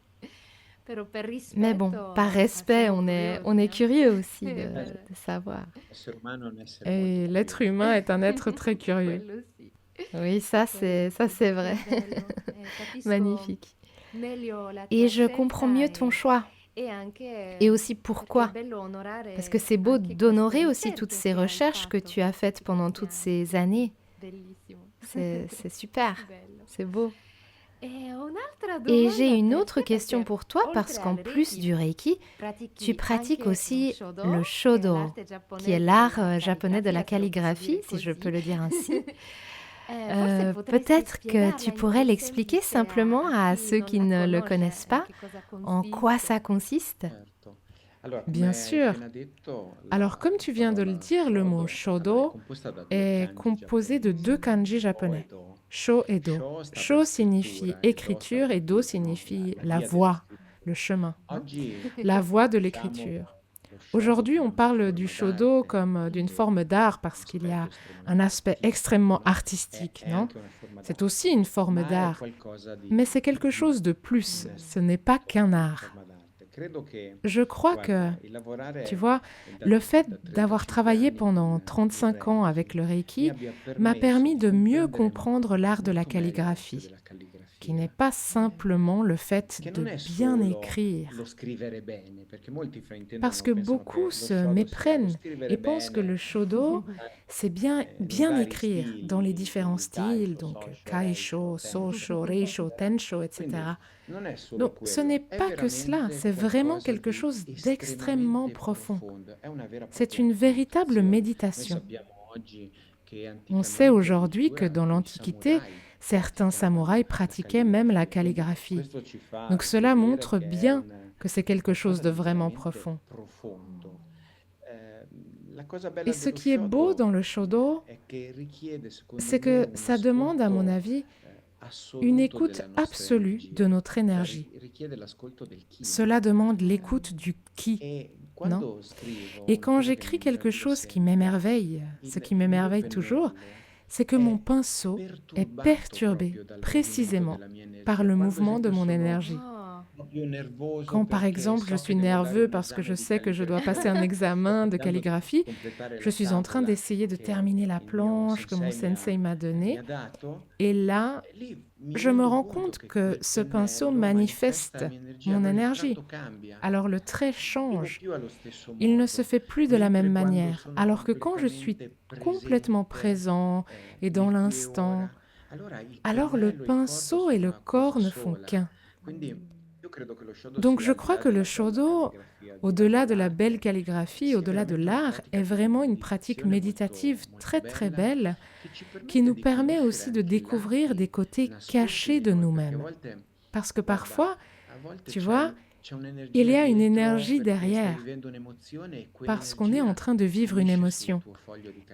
Però per Mais bon, par rispetto respect, siamo on curiosi, est curieux aussi Per- de savoir. Et l'être humain est un être très curieux. Quello sì, Oui, quello ça sì, c'est che vrai. bello. Capisco Magnifique. meglio la Et tua je comprends mieux scelta ton choix. e anche Et aussi perché è pourquoi. bello Parce que onorare c'est beau anche queste d'honorer aussi toutes ricerche ces che hai recherches que fatto tu as faites tutti pendant questi toutes anni. ces années. Bellissimo. C'est super, Bello. c'est beau. E ho un'altra Et j'ai domanda une per autre te question perché pour toi parce oltre qu'en al plus Reiki du Reiki, tu pratichi pratiques anche lo aussi le Shodo, che è Shodo, l'arte qui est giapponese l'art della japonais de la calligrafia, se lo posso calligraphie, dire si je peux così. le dire ainsi. Forse potresti Peut-être que tu spiegarla in pourrais modo l'expliquer semplice simplement a à chi ceux non qui la ne le conosce, connaissent pas, che cosa en quoi consiste. ça consiste. Bien sûr. Alors, comme tu viens de le dire, le mot shodo est composé de deux kanji japonais, sho et do. Sho signifie écriture et do signifie la voie, le chemin, hein, la voie de l'écriture. Aujourd'hui, on parle du shodo comme d'une forme d'art parce qu'il y a un aspect extrêmement artistique, non? C'est aussi une forme d'art, mais c'est quelque chose de plus, ce n'est pas qu'un art. Je crois que, tu vois, le fait d'avoir travaillé pendant 35 ans avec le Reiki m'a permis de mieux comprendre l'art de la calligraphie, qui n'est pas simplement le fait de bien écrire. Parce que beaucoup se méprennent et pensent que le shodo, c'est bien écrire dans les différents styles, donc kaisho, sosho, reisho, tensho, etc. Donc ce n'est pas que cela, c'est vraiment quelque chose d'extrêmement profond. C'est une véritable méditation. On sait aujourd'hui que dans l'Antiquité, certains samouraïs pratiquaient même la calligraphie. Donc cela montre bien que c'est quelque chose de vraiment profond. Et ce qui est beau dans le shodo, c'est que ça demande, à mon avis, une écoute absolue de notre énergie. Cela demande l'écoute du ki, non? Et quand j'écris quelque chose qui m'émerveille, ce qui m'émerveille toujours, c'est que mon pinceau est perturbé précisément par le mouvement de mon énergie. Ah, Quand par exemple je suis nerveux parce que je sais que je dois passer un examen de calligraphie, je suis en train d'essayer de terminer la planche que mon sensei m'a donnée, et là, je me rends compte que ce pinceau manifeste mon énergie. Alors le trait change. Il ne se fait plus de la même manière. Alors que quand je suis complètement présent et dans l'instant, alors le pinceau et le corps ne font qu'un. Donc je crois que le shodo, au-delà de la belle calligraphie, au-delà de l'art, est vraiment une pratique méditative très très belle qui nous permet aussi de découvrir des côtés cachés de nous-mêmes. Parce que parfois, tu vois, il y a une énergie derrière, parce qu'on est en train de vivre une émotion.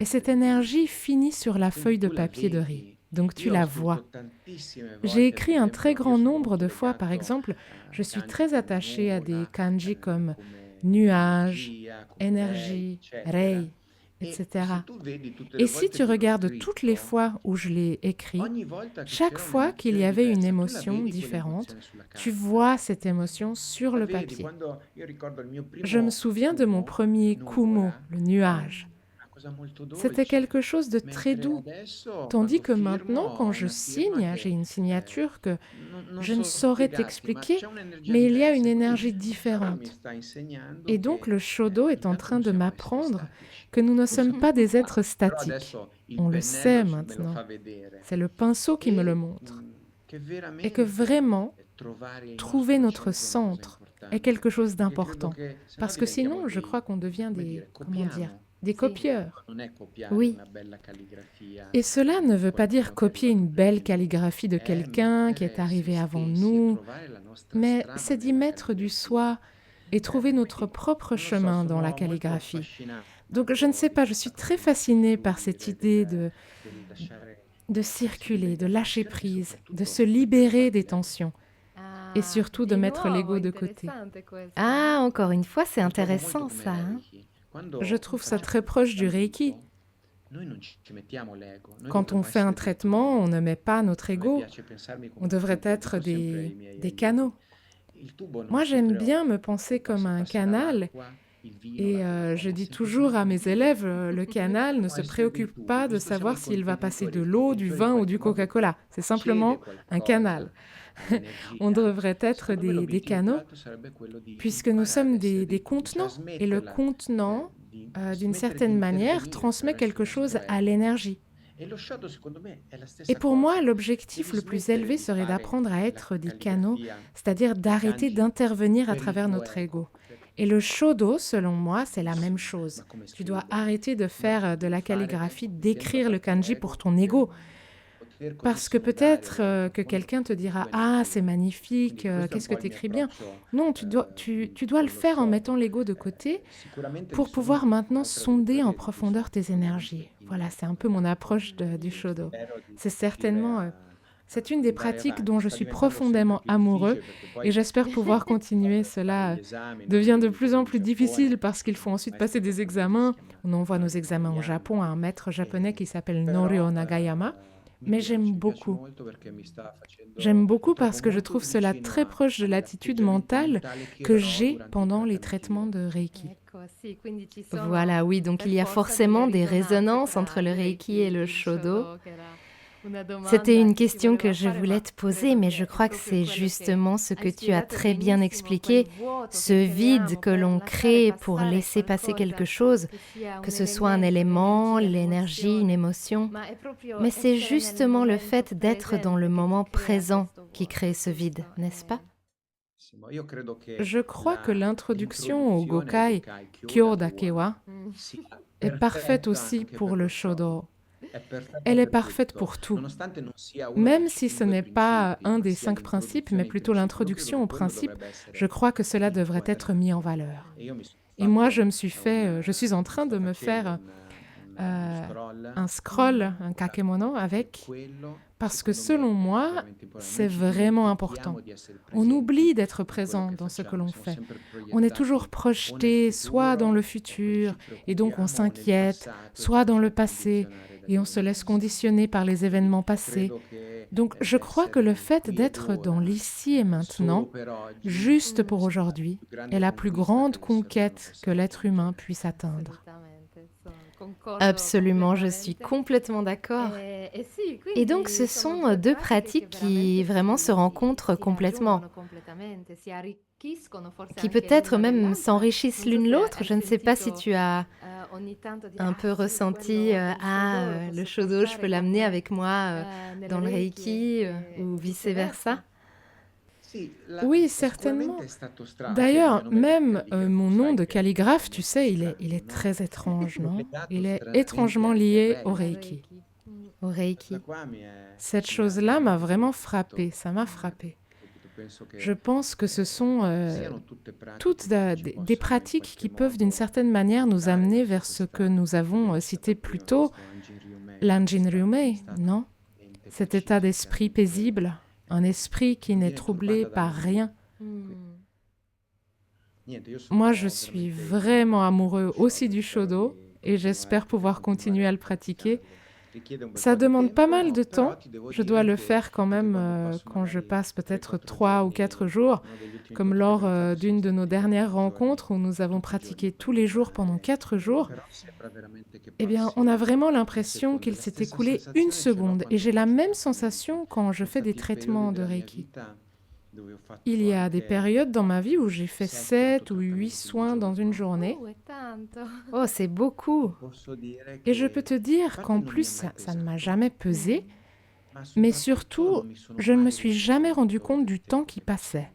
Et cette énergie finit sur la feuille de papier de riz. Donc tu la vois. J'ai écrit un très grand nombre de fois, par exemple, je suis très attachée à des kanji comme nuage, énergie, rei. etc. Et si tu regardes toutes les fois où je l'ai écrit, chaque fois qu'il y avait une émotion différente, tu vois cette émotion sur le papier. Je me souviens de mon premier kumo, le nuage. C'était quelque chose de très doux. Tandis que maintenant, quand je signe, j'ai une signature que je ne saurais t'expliquer, mais il y a une énergie différente. Et donc le Shodo est en train de m'apprendre que nous ne sommes pas des êtres statiques. On le sait maintenant. C'est le pinceau qui me le montre. Et que vraiment, trouver notre centre est quelque chose d'important. Parce que sinon, je crois qu'on devient des copieurs. Oui, Et cela ne veut pas dire copier une belle calligraphie de quelqu'un qui est arrivé avant nous, mais c'est d'y mettre du soi et trouver notre propre chemin dans la calligraphie. Donc je ne sais pas, je suis très fascinée par cette idée de circuler, de lâcher prise, de se libérer des tensions et surtout de mettre l'ego de côté. Ah, encore une fois, c'est intéressant ça, hein. Je trouve ça très proche du Reiki. Quand on fait un traitement, on ne met pas notre ego. On devrait être des canaux. Moi, j'aime bien me penser comme un canal. Et je dis toujours à mes élèves, le canal ne se préoccupe pas de savoir s'il va passer de l'eau, du vin ou du Coca-Cola. C'est simplement un canal. On devrait être des canaux, puisque nous sommes des contenants. Et le contenant, d'une certaine manière, transmet quelque chose à l'énergie. Et pour moi, l'objectif le plus élevé serait d'apprendre à être des canaux, c'est-à-dire d'arrêter d'intervenir à travers notre ego. Et le Shodo, selon moi, c'est la même chose. Tu dois arrêter de faire de la calligraphie, d'écrire le kanji pour ton ego. Parce que peut-être que quelqu'un te dira « Ah, c'est magnifique, qu'est-ce que tu écris bien ?» Non, tu dois le faire en mettant l'ego de côté pour pouvoir maintenant sonder en profondeur tes énergies. Voilà, c'est un peu mon approche du Shodo. C'est certainement... c'est une des pratiques dont je suis profondément amoureux et j'espère pouvoir continuer. Cela devient de plus en plus difficile parce qu'il faut ensuite passer des examens. On envoie nos examens au Japon à un maître japonais qui s'appelle Norio Nagayama. Mais j'aime beaucoup. J'aime beaucoup parce que je trouve cela très proche de l'attitude mentale que j'ai pendant les traitements de Reiki. Voilà, oui, donc il y a forcément des résonances entre le Reiki et le Shodo. C'était une question que je voulais te poser, mais je crois que c'est justement ce que tu as très bien expliqué, ce vide que l'on crée pour laisser passer quelque chose, que ce soit un élément, l'énergie, une émotion. Mais c'est justement le fait d'être dans le moment présent qui crée ce vide, n'est-ce pas? Je crois que l'introduction au Gokai, Kyo-Dakewa, est parfaite aussi pour le Shodo. Elle est parfaite pour tout. Même si ce n'est pas un des 5 principes, mais plutôt l'introduction au principe, je crois que cela devrait être mis en valeur. Et moi, je suis en train de me faire un scroll, un kakemono avec, parce que selon moi, c'est vraiment important. On oublie d'être présent dans ce que l'on fait. On est toujours projeté soit dans le futur, et donc on s'inquiète, soit dans le passé, et on se laisse conditionner par les événements passés. Donc je crois que le fait d'être dans l'ici et maintenant, juste pour aujourd'hui, est la plus grande conquête que l'être humain puisse atteindre. Absolument, je suis complètement d'accord. Et donc ce sont deux pratiques qui vraiment se rencontrent complètement, qui peut-être même s'enrichissent l'une l'autre. Je ne sais pas si tu as un peu ressenti le Shodo, je peux l'amener avec moi dans le Reiki ou vice-versa. Oui, certainement. D'ailleurs, même mon nom de calligraphe, tu sais, il est très étrange, non? Il est étrangement lié au Reiki. Au Reiki. Cette chose-là m'a vraiment frappée, ça m'a frappée. Je pense que ce sont toutes des pratiques qui peuvent d'une certaine manière nous amener vers ce que nous avons cité plus tôt, l'Anjin-ryumei, non? Cet état d'esprit paisible, un esprit qui n'est troublé par rien. Moi, je suis vraiment amoureux aussi du Shodo et j'espère pouvoir continuer à le pratiquer. Ça demande pas mal de temps. Je dois le faire quand même quand je passe peut-être 3 ou 4 jours, comme lors d'une de nos dernières rencontres où nous avons pratiqué tous les jours pendant 4 jours. Eh bien, on a vraiment l'impression qu'il s'est écoulé une seconde et j'ai la même sensation quand je fais des traitements de Reiki. Il y a des périodes dans ma vie où j'ai fait 7 ou 8 soins dans une journée. Oh, c'est beaucoup. Et je peux te dire qu'en plus, ça ne m'a jamais pesé, mais surtout, je ne me suis jamais rendu compte du temps qui passait.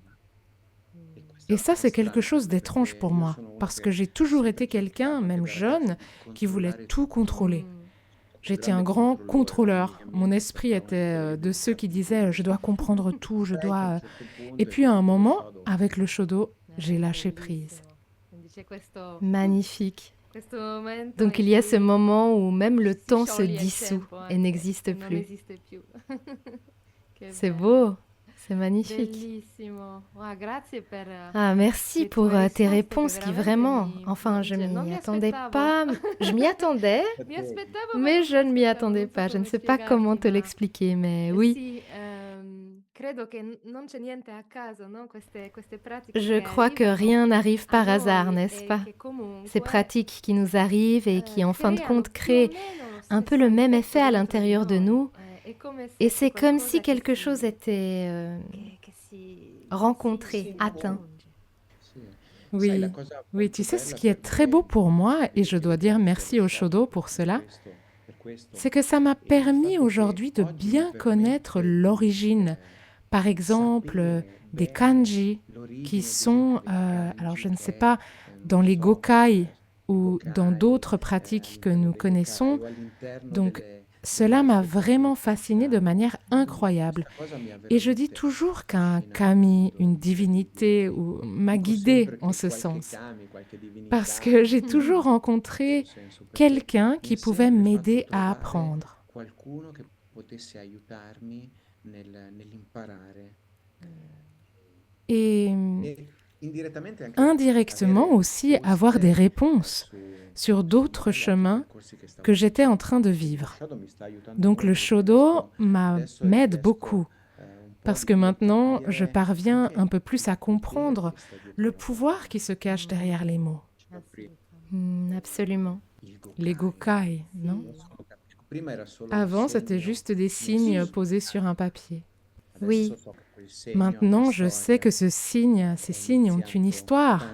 Et ça, c'est quelque chose d'étrange pour moi, parce que j'ai toujours été quelqu'un, même jeune, qui voulait tout contrôler. J'étais un grand contrôleur. Mon esprit était de ceux qui disaient « je dois comprendre tout, je dois… » Et puis à un moment, avec le shodo, j'ai lâché prise. Magnifique. Donc il y a ce moment où même le temps se dissout et n'existe plus. C'est beau, c'est magnifique. Ah, merci pour tes réponses qui vraiment, enfin je m'y attendais pas. Je m'y attendais, mais je ne m'y attendais pas. Je ne sais pas comment te l'expliquer, mais oui. Je crois que rien n'arrive par hasard, n'est-ce pas? Ces pratiques qui nous arrivent et qui, en fin de compte, créent un peu le même effet à l'intérieur de nous. Et c'est comme si quelque chose était rencontré, atteint. Oui, oui, tu sais, ce qui est très beau pour moi, et je dois dire merci au shodo pour cela, c'est que ça m'a permis aujourd'hui de bien connaître l'origine. Par exemple, des kanji qui sont, alors je ne sais pas, dans les gokai ou dans d'autres pratiques que nous connaissons. Donc, cela m'a vraiment fascinée de manière incroyable. Et je dis toujours qu'un kami, une divinité, m'a guidée en ce sens. Parce que j'ai toujours rencontré quelqu'un qui pouvait m'aider à apprendre. Et indirectement aussi avoir des réponses sur d'autres chemins que j'étais en train de vivre. Donc le shodo m'aide beaucoup parce que maintenant je parviens un peu plus à comprendre le pouvoir qui se cache derrière les mots. Absolument. Les gokai, non? Avant, c'était juste des signes posés sur un papier. Oui. Maintenant, je sais que ces signes ont une histoire.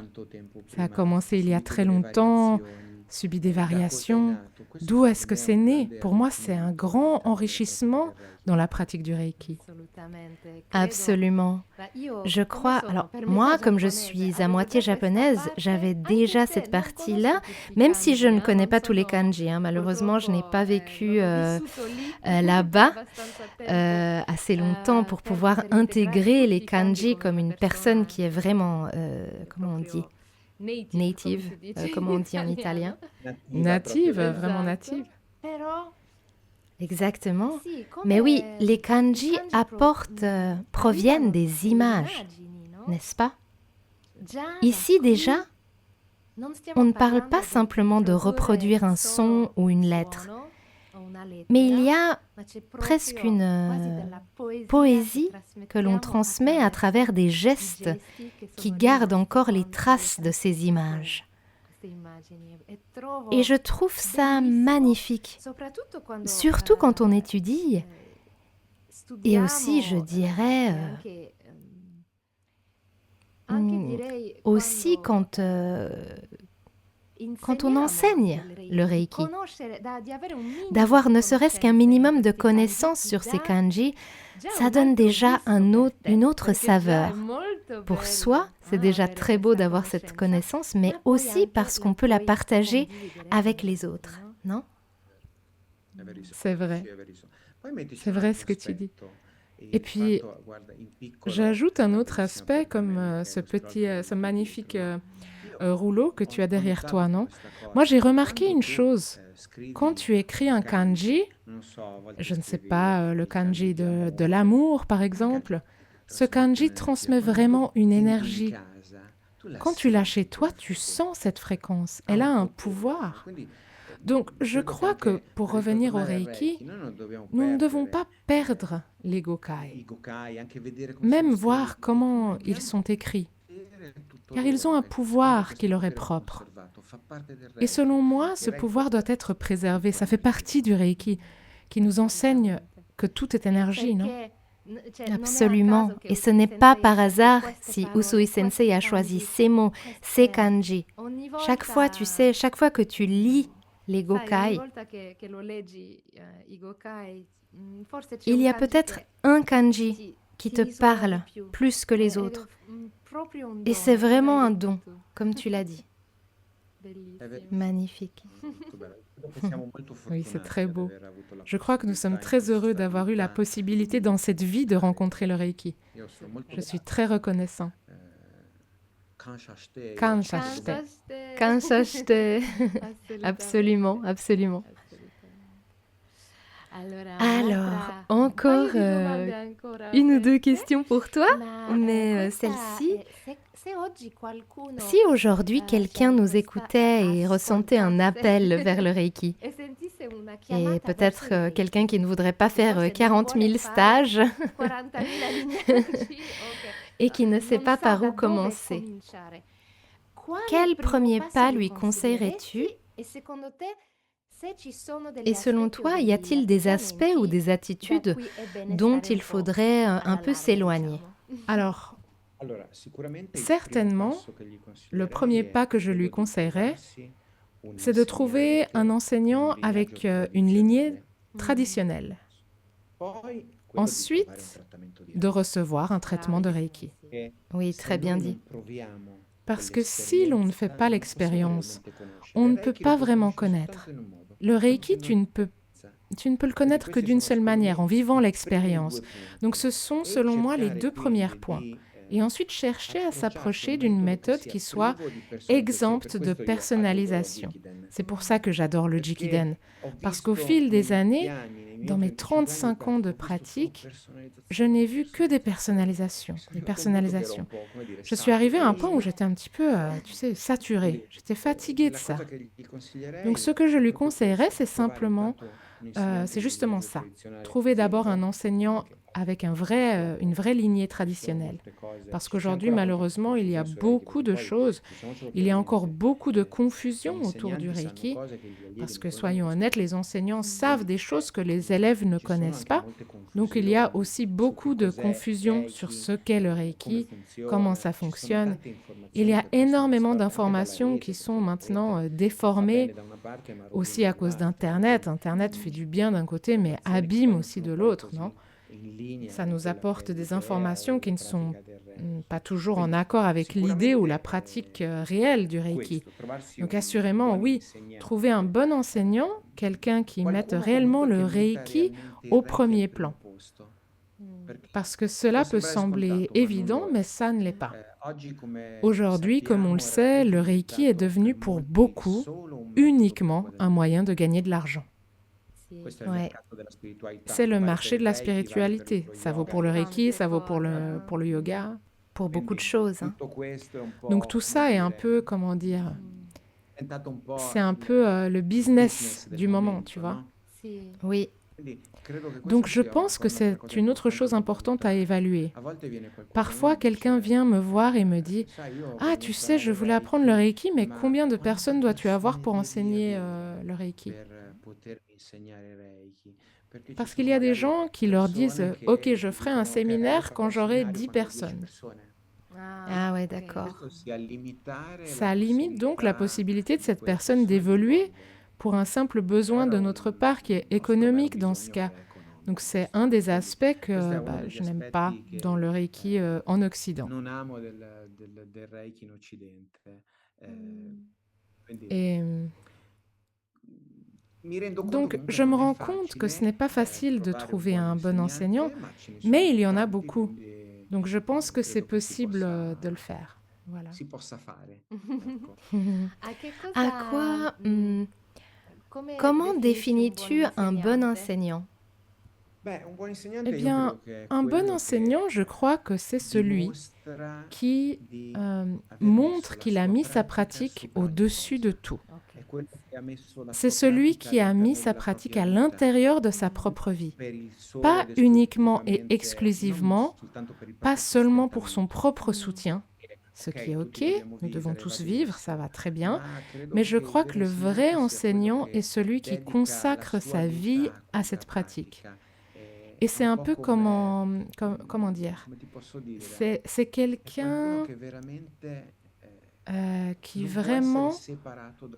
Ça a commencé il y a très longtemps, subi des variations. D'où est-ce que c'est né? Pour moi, c'est un grand enrichissement dans la pratique du Reiki. Absolument. Je crois, alors moi, comme je suis à moitié japonaise, j'avais déjà cette partie-là, même si je ne connais pas tous les kanji. Malheureusement, je n'ai pas vécu là-bas assez longtemps pour pouvoir intégrer les kanji comme une personne qui est vraiment, comment on dit? Native, comme on dit en italien. Native, vraiment native. Exactement. Mais oui, les kanji proviennent des images, n'est-ce pas? Ici déjà, on ne parle pas simplement de reproduire un son ou une lettre, mais il y a presque une poésie que l'on transmet à travers des gestes qui gardent encore les traces de ces images. Et je trouve ça magnifique, surtout quand on étudie, et aussi, je dirais, aussi quand on enseigne le Reiki. D'avoir ne serait-ce qu'un minimum de connaissances sur ces kanji, ça donne déjà une autre saveur. Pour soi, c'est déjà très beau d'avoir cette connaissance, mais aussi parce qu'on peut la partager avec les autres, non? C'est vrai. C'est vrai ce que tu dis. Et puis, j'ajoute un autre aspect comme ce magnifique rouleau que tu as derrière toi, non? Moi, j'ai remarqué une chose. Quand tu écris un kanji, je ne sais pas, le kanji de l'amour, par exemple, ce kanji transmet vraiment une énergie. Quand tu l'as chez toi, tu sens cette fréquence. Elle a un pouvoir. Donc, je crois que pour revenir au Reiki, nous ne devons pas perdre les Gokai, même voir comment ils sont écrits, car ils ont un pouvoir qui leur est propre. Et selon moi, ce pouvoir doit être préservé. Ça fait partie du Reiki, qui nous enseigne que tout est énergie, non? Absolument. Et ce n'est pas par hasard si Usui Sensei a choisi ces mots, ces kanji. Chaque fois, tu sais, chaque fois que tu lis les Gokai, il y a peut-être un kanji qui te parle plus que les autres. Et c'est vraiment un don, comme tu l'as dit. Magnifique. Oui, c'est très beau. Je crois que nous sommes très heureux d'avoir eu la possibilité dans cette vie de rencontrer le Reiki. Je suis très reconnaissant. Kanshashite. Kanshashite. Absolument, absolument. Alors, encore une ou deux questions pour toi, mais celle-ci, si aujourd'hui quelqu'un nous écoutait et ressentait un appel vers le Reiki, et peut-être quelqu'un qui ne voudrait pas faire 40 000 stages et qui ne sait pas par où commencer, quel premier pas lui conseillerais-tu? Et selon toi, y a-t-il des aspects ou des attitudes dont il faudrait un peu s'éloigner? Alors, certainement, le premier pas que je lui conseillerais, c'est de trouver un enseignant avec une lignée traditionnelle. Ensuite, de recevoir un traitement de Reiki. Oui, très bien dit. Parce que si l'on ne fait pas l'expérience, on ne peut pas vraiment connaître. Le Reiki, tu ne peux le connaître que d'une seule manière, en vivant l'expérience. Donc ce sont, selon moi, les deux premiers points. Et ensuite, chercher à s'approcher d'une méthode qui soit exempte de personnalisation. C'est pour ça que j'adore le Jikiden. Parce qu'au fil des années, dans mes 35 ans de pratique, je n'ai vu que des personnalisations, des personnalisations. Je suis arrivée à un point où j'étais un petit peu, saturée. J'étais fatiguée de ça. Donc ce que je lui conseillerais, c'est simplement, c'est justement ça. Trouver d'abord un enseignant avec une vraie lignée traditionnelle. Parce qu'aujourd'hui, malheureusement, il y a beaucoup de choses. Il y a encore beaucoup de confusion autour du Reiki. Parce que, soyons honnêtes, les enseignants savent des choses que les élèves ne connaissent pas. Donc, il y a aussi beaucoup de confusion sur ce qu'est le Reiki, comment ça fonctionne. Il y a énormément d'informations qui sont maintenant déformées, aussi à cause d'Internet. Internet fait du bien d'un côté, mais abîme aussi de l'autre, non ? Ça nous apporte des informations qui ne sont pas toujours en accord avec l'idée ou la pratique réelle du Reiki. Donc assurément, oui, trouver un bon enseignant, quelqu'un qui mette réellement le Reiki au premier plan. Parce que cela peut sembler évident, mais ça ne l'est pas. Aujourd'hui, comme on le sait, le Reiki est devenu pour beaucoup uniquement un moyen de gagner de l'argent. Ouais. C'est le marché de la spiritualité. Ça vaut pour le Reiki, ça vaut pour le yoga. Pour beaucoup de choses. Hein. Donc tout ça est un peu, comment dire, c'est un peu le business du moment, tu vois. Oui. Donc je pense que c'est une autre chose importante à évaluer. Parfois, quelqu'un vient me voir et me dit « Ah, tu sais, je voulais apprendre le Reiki, mais combien de personnes dois-tu avoir pour enseigner le Reiki ?» Parce qu'il y a des gens qui leur disent « Ok, je ferai un séminaire quand j'aurai 10 personnes. » Ah ouais, d'accord. Ça limite donc la possibilité de cette personne d'évoluer pour un simple besoin de notre part qui est économique dans ce cas. Donc c'est un des aspects que je n'aime pas dans le Reiki en Occident. Et donc je me rends compte que ce n'est pas facile de trouver un bon enseignant, mais il y en a beaucoup. Donc je pense que c'est possible de le faire. Voilà. À quoi, comment définis-tu un bon enseignant? Eh bien, un bon enseignant, je crois que c'est celui qui montre qu'il a mis sa pratique au-dessus de tout. C'est celui qui a mis sa pratique à l'intérieur de sa propre vie, pas uniquement et exclusivement, pas seulement pour son propre soutien, ce qui est OK, nous devons tous vivre, ça va très bien, mais je crois que le vrai enseignant est celui qui consacre sa vie à cette pratique. Et c'est un peu comment dire, c'est quelqu'un qui vraiment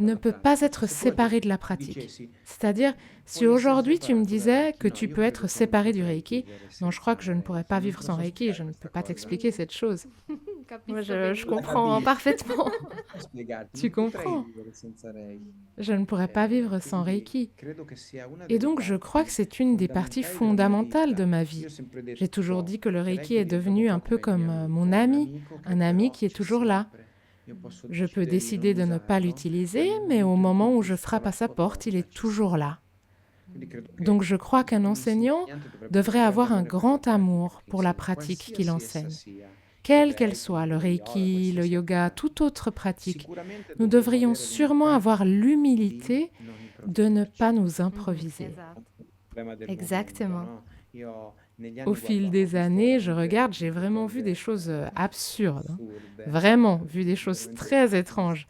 ne peut pas être séparé de la pratique. C'est-à-dire, si aujourd'hui tu me disais que tu peux être séparé du Reiki, non, je crois que je ne pourrais pas vivre sans Reiki, je ne peux pas t'expliquer cette chose. Moi, je comprends parfaitement. Tu comprends? Je ne pourrais pas vivre sans Reiki. Et donc, je crois que c'est une des parties fondamentales de ma vie. J'ai toujours dit que le Reiki est devenu un peu comme mon ami, un ami qui est toujours là. Je peux décider de ne pas l'utiliser, mais au moment où je frappe à sa porte, il est toujours là. Donc je crois qu'un enseignant devrait avoir un grand amour pour la pratique qu'il enseigne. Quelle qu'elle soit, le Reiki, le yoga, toute autre pratique, nous devrions sûrement avoir l'humilité de ne pas nous improviser. Exactement. Au fil des années, je regarde, j'ai vraiment vu des choses absurdes. Vraiment, vu des choses très étranges.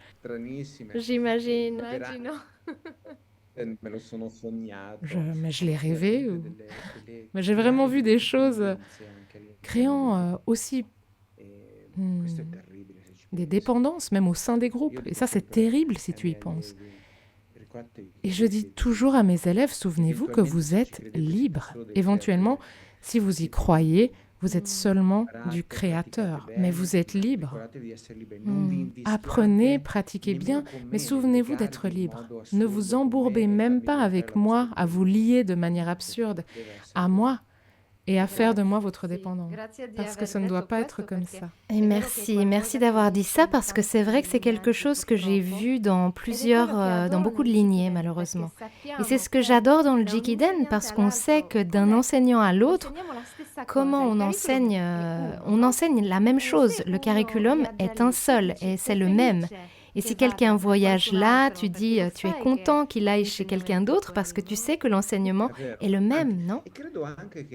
J'imagine. Mais je l'ai rêvé. Mais j'ai vraiment vu des choses créant aussi des dépendances, même au sein des groupes. Et ça, c'est terrible si tu y penses. Et je dis toujours à mes élèves, souvenez-vous que vous êtes libres. Éventuellement, si vous y croyez, vous êtes seulement du Créateur, mais vous êtes libre. Apprenez, pratiquez bien, mais souvenez-vous d'être libre. Ne vous embourbez même pas avec moi à vous lier de manière absurde à moi et à faire de moi votre dépendant, parce que ça ne doit pas être comme ça. Et merci d'avoir dit ça, parce que c'est vrai que c'est quelque chose que j'ai vu dans beaucoup de lignées, malheureusement. Et c'est ce que j'adore dans le Jikiden, parce qu'on sait que d'un enseignant à l'autre, comment on enseigne la même chose. Le curriculum est un seul, et c'est le même. Et si quelqu'un voyage là, tu dis, tu es content qu'il aille chez quelqu'un d'autre parce que tu sais que l'enseignement est le même, non?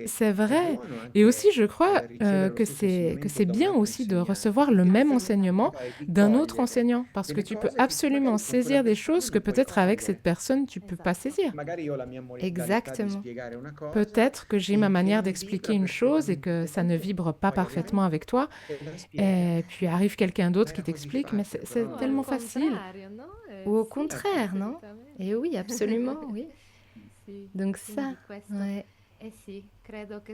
C'est vrai. Et aussi, je crois que c'est bien aussi de recevoir le même enseignement d'un autre enseignant, parce que tu peux absolument saisir des choses que peut-être avec cette personne, tu ne peux pas saisir. Exactement. Peut-être que j'ai ma manière d'expliquer une chose et que ça ne vibre pas parfaitement avec toi. Et puis arrive quelqu'un d'autre qui t'explique, mais c'est tellement facile. Ou au contraire, non? Et oui, absolument, oui. Donc ça, ouais.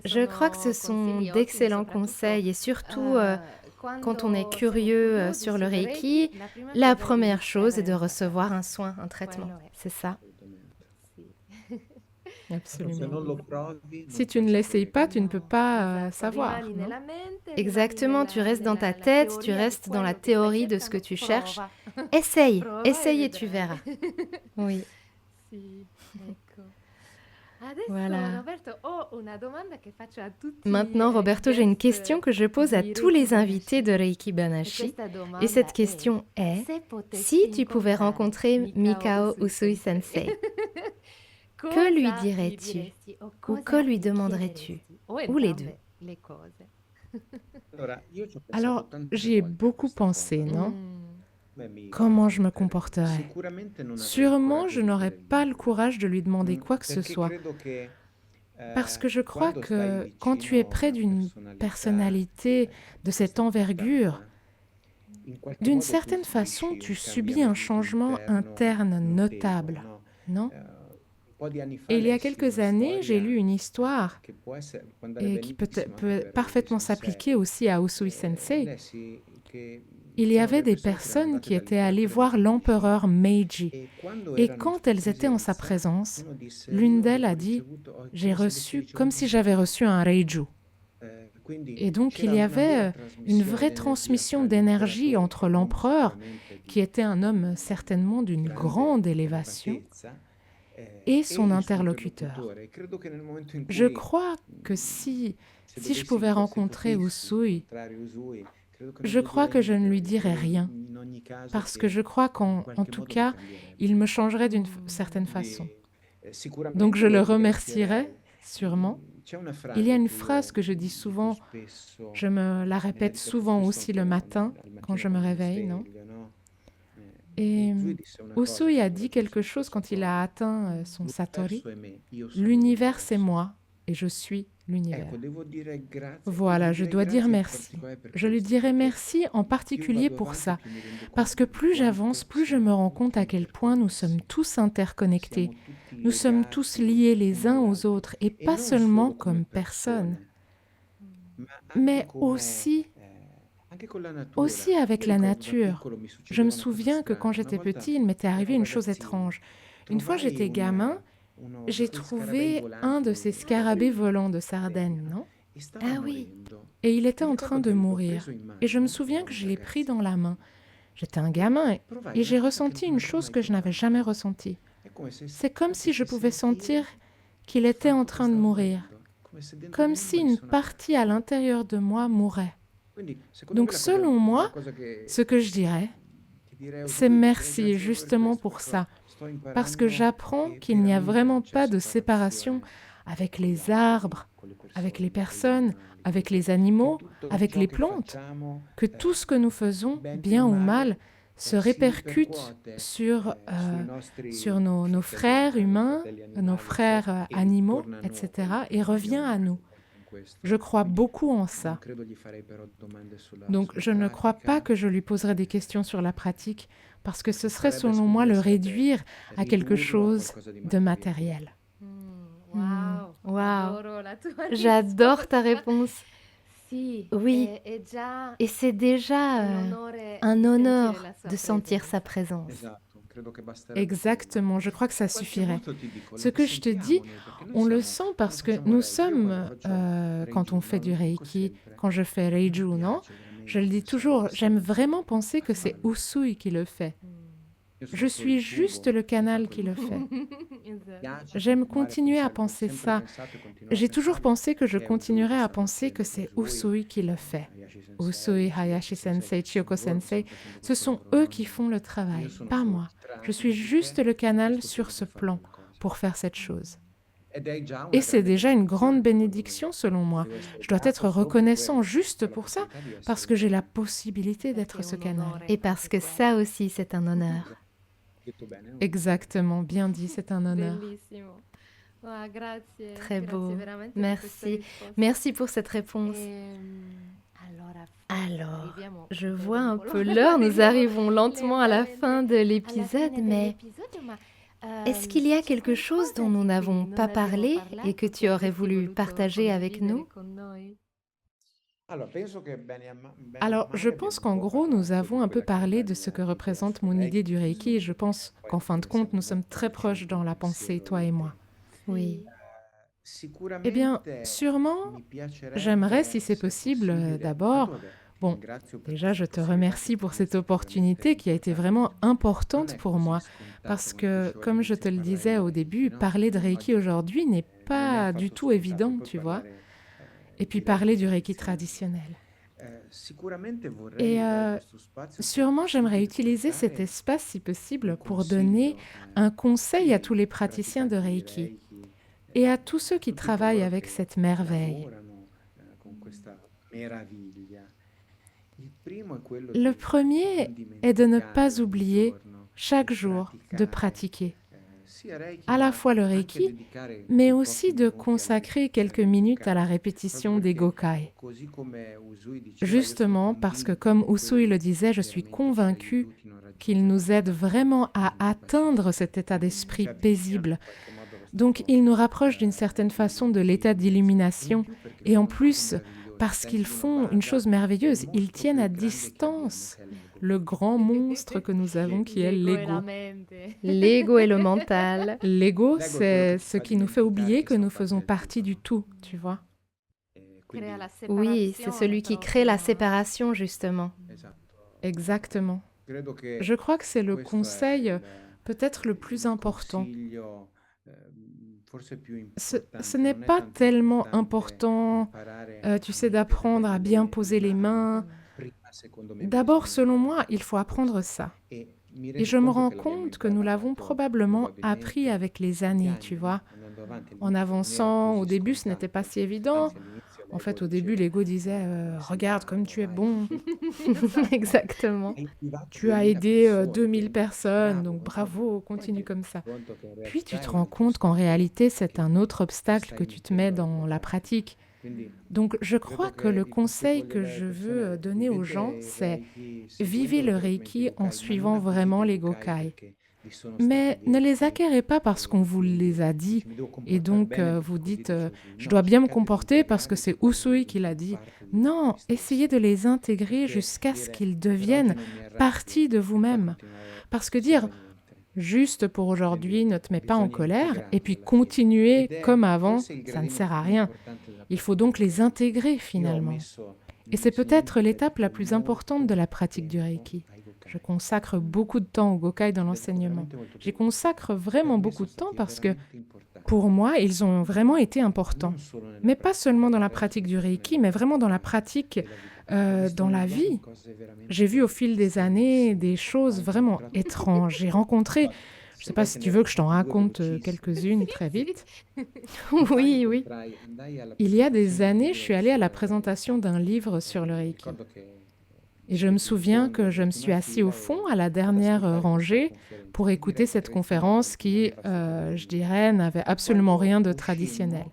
Je crois que ce sont d'excellents conseils, et surtout quand on est curieux sur le Reiki, la première chose est de recevoir un soin, un traitement. C'est ça. Absolument. Si tu ne l'essayes pas, tu ne peux pas savoir. Non? Exactement, tu restes dans ta tête, tu restes dans la théorie de ce que tu cherches. Essaye et tu verras. Oui. Voilà. Maintenant, Roberto, j'ai une question que je pose à tous les invités de Reiki Banashi. Et cette question est, si tu pouvais rencontrer Mikao Usui Sensei, que lui dirais-tu? Ou que lui demanderais-tu? Ou les deux? Alors, j'y ai beaucoup pensé, non? Comment je me comporterais? Sûrement, je n'aurais pas le courage de lui demander quoi que ce soit. Parce que je crois que quand tu es près d'une personnalité de cette envergure, d'une certaine façon, tu subis un changement interne notable, non? Et il y a quelques années, j'ai lu une histoire qui peut parfaitement s'appliquer aussi à Usui Sensei. Il y avait des personnes qui étaient allées voir l'empereur Meiji. Et quand elles étaient en sa présence, l'une d'elles a dit « J'ai reçu comme si j'avais reçu un Reiju ». Et donc, il y avait une vraie transmission d'énergie entre l'empereur, qui était un homme certainement d'une grande élévation, et son interlocuteur. Je crois que si je pouvais rencontrer Usui, je crois que je ne lui dirais rien, parce que je crois qu'en tout cas, il me changerait d'une certaine façon. Donc je le remercierais, sûrement. Il y a une phrase que je dis souvent, je me la répète souvent aussi le matin, quand je me réveille, non? Et Usui a dit quelque chose quand il a atteint son Satori. L'univers, c'est moi, et je suis l'univers. Voilà, je dois dire merci. Je lui dirai merci en particulier pour ça, parce que plus j'avance, plus je me rends compte à quel point nous sommes tous interconnectés. Nous sommes tous liés les uns aux autres, et pas seulement comme personnes, mais aussi avec la nature. Je me souviens que quand j'étais petit, il m'était arrivé une chose étrange. Une fois, j'étais gamin, j'ai trouvé un de ces scarabées volants de Sardaigne, non? Ah oui, Et il était en train de mourir. Et je me souviens que je l'ai pris dans la main. J'étais un gamin et j'ai ressenti une chose que je n'avais jamais ressentie. C'est comme si je pouvais sentir qu'il était en train de mourir, comme si une partie à l'intérieur de moi mourait. Donc selon moi, ce que je dirais, c'est merci justement pour ça, parce que j'apprends qu'il n'y a vraiment pas de séparation avec les arbres, avec les personnes, avec les animaux, avec les plantes, que tout ce que nous faisons, bien ou mal, se répercute sur nos frères humains, nos frères animaux, etc., et revient à nous. Je crois beaucoup en ça. Donc, je ne crois pas que je lui poserai des questions sur la pratique, parce que ce serait, selon moi, le réduire à quelque chose de matériel. Wow, j'adore ta réponse. Oui, et c'est déjà un honneur de sentir sa présence. Exactement, je crois que ça suffirait. Ce que je te dis, on le sent parce que nous sommes, quand on fait du Reiki, quand je fais Reiju, non? Je le dis toujours, j'aime vraiment penser que c'est Usui qui le fait. Je suis juste le canal qui le fait. J'aime continuer à penser ça. J'ai toujours pensé que je continuerai à penser que c'est Usui qui le fait. Usui, Hayashi Sensei, Chiyoko Sensei, ce sont eux qui font le travail, pas moi. Je suis juste le canal sur ce plan pour faire cette chose. Et c'est déjà une grande bénédiction selon moi. Je dois être reconnaissant juste pour ça, parce que j'ai la possibilité d'être ce canal. Et parce que ça aussi, c'est un honneur. Exactement, bien dit, c'est un honneur. Très beau, merci. Merci pour cette réponse. Alors, je vois un peu l'heure, nous arrivons lentement à la fin de l'épisode, mais est-ce qu'il y a quelque chose dont nous n'avons pas parlé et que tu aurais voulu partager avec nous? Alors, je pense qu'en gros, nous avons un peu parlé de ce que représente mon idée du Reiki et je pense qu'en fin de compte, nous sommes très proches dans la pensée, toi et moi. Oui. Eh bien, sûrement, j'aimerais, si c'est possible, d'abord, bon, déjà, je te remercie pour cette opportunité qui a été vraiment importante pour moi, parce que, comme je te le disais au début, parler de Reiki aujourd'hui n'est pas du tout évident, tu vois. Et puis parler du Reiki traditionnel. Et sûrement, j'aimerais utiliser cet espace, si possible, pour donner un conseil à tous les praticiens de Reiki et à tous ceux qui travaillent avec cette merveille. Le premier est de ne pas oublier chaque jour de pratiquer à la fois le Reiki, mais aussi de consacrer quelques minutes à la répétition des Gokai. Justement parce que, comme Usui le disait, je suis convaincue qu'il nous aide vraiment à atteindre cet état d'esprit paisible. Donc, il nous rapproche d'une certaine façon de l'état d'illumination. Et en plus, parce qu'ils font une chose merveilleuse, ils tiennent à distance le grand monstre que nous avons qui est l'ego. L'ego et le mental. L'ego, c'est ce qui nous fait oublier que nous faisons partie du tout, tu vois. Oui, c'est celui qui crée la séparation, justement. Exactement. Je crois que c'est le conseil peut-être le plus important. Ce n'est pas tellement important, tu sais, d'apprendre à bien poser les mains. D'abord, selon moi, il faut apprendre ça. Et je me rends compte que nous l'avons probablement appris avec les années, tu vois. En avançant, au début, ce n'était pas si évident. En fait, au début, l'ego disait regarde comme tu es bon, Exactement. tu as aidé 2000 personnes, donc bravo, continue comme ça. Puis tu te rends compte qu'en réalité, c'est un autre obstacle que tu te mets dans la pratique. Donc, je crois que le conseil que je veux donner aux gens, c'est vivez le Reiki en suivant vraiment les Gokai. Mais ne les acquérez pas parce qu'on vous les a dit. Et donc, vous dites, je dois bien me comporter parce que c'est Usui qui l'a dit. Non, essayez de les intégrer jusqu'à ce qu'ils deviennent partie de vous-même. Parce que dire, juste pour aujourd'hui, ne te mets pas en colère, et puis continuer comme avant, ça ne sert à rien. Il faut donc les intégrer finalement. Et c'est peut-être l'étape la plus importante de la pratique du Reiki. Je consacre beaucoup de temps au Gokai dans l'enseignement. J'y consacre vraiment beaucoup de temps parce que, pour moi, ils ont vraiment été importants. Mais pas seulement dans la pratique du Reiki, mais vraiment dans la pratique, dans la vie. J'ai vu au fil des années des choses vraiment étranges. J'ai rencontré, je ne sais pas si tu veux que je t'en raconte quelques-unes très vite. Oui, oui. Il y a des années, je suis allée à la présentation d'un livre sur le Reiki. Et je me souviens que je me suis assis au fond, à la dernière rangée, pour écouter cette conférence qui, je dirais, n'avait absolument rien de traditionnel.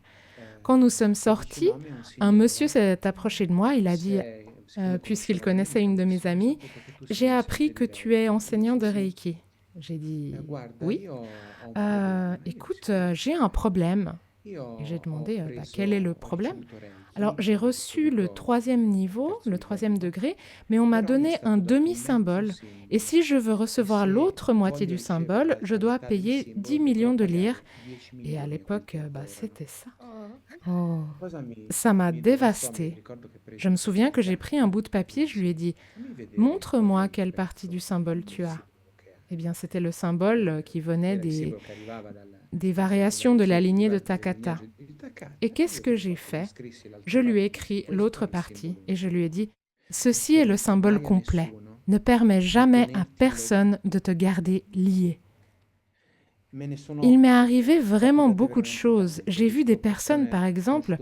Quand nous sommes sortis, un monsieur s'est approché de moi, il a dit, puisqu'il connaissait une de mes amies, « J'ai appris que tu es enseignant de Reiki. » J'ai dit, « Oui. Écoute, j'ai un problème. » Et j'ai demandé, quel est le problème? Alors, j'ai reçu le 3e niveau, le 3e degré, mais on m'a donné un demi-symbole. Et si je veux recevoir l'autre moitié du symbole, je dois payer 10 millions de lire. Et à l'époque, c'était ça. Oh. Ça m'a dévastée. Je me souviens que j'ai pris un bout de papier, je lui ai dit « Montre-moi quelle partie du symbole tu as. » Eh bien, c'était le symbole qui venait des variations de la lignée de Takata. Et qu'est-ce que j'ai fait? Je lui ai écrit l'autre partie et je lui ai dit « Ceci est le symbole complet. Ne permets jamais à personne de te garder lié. » Il m'est arrivé vraiment beaucoup de choses. J'ai vu des personnes, par exemple,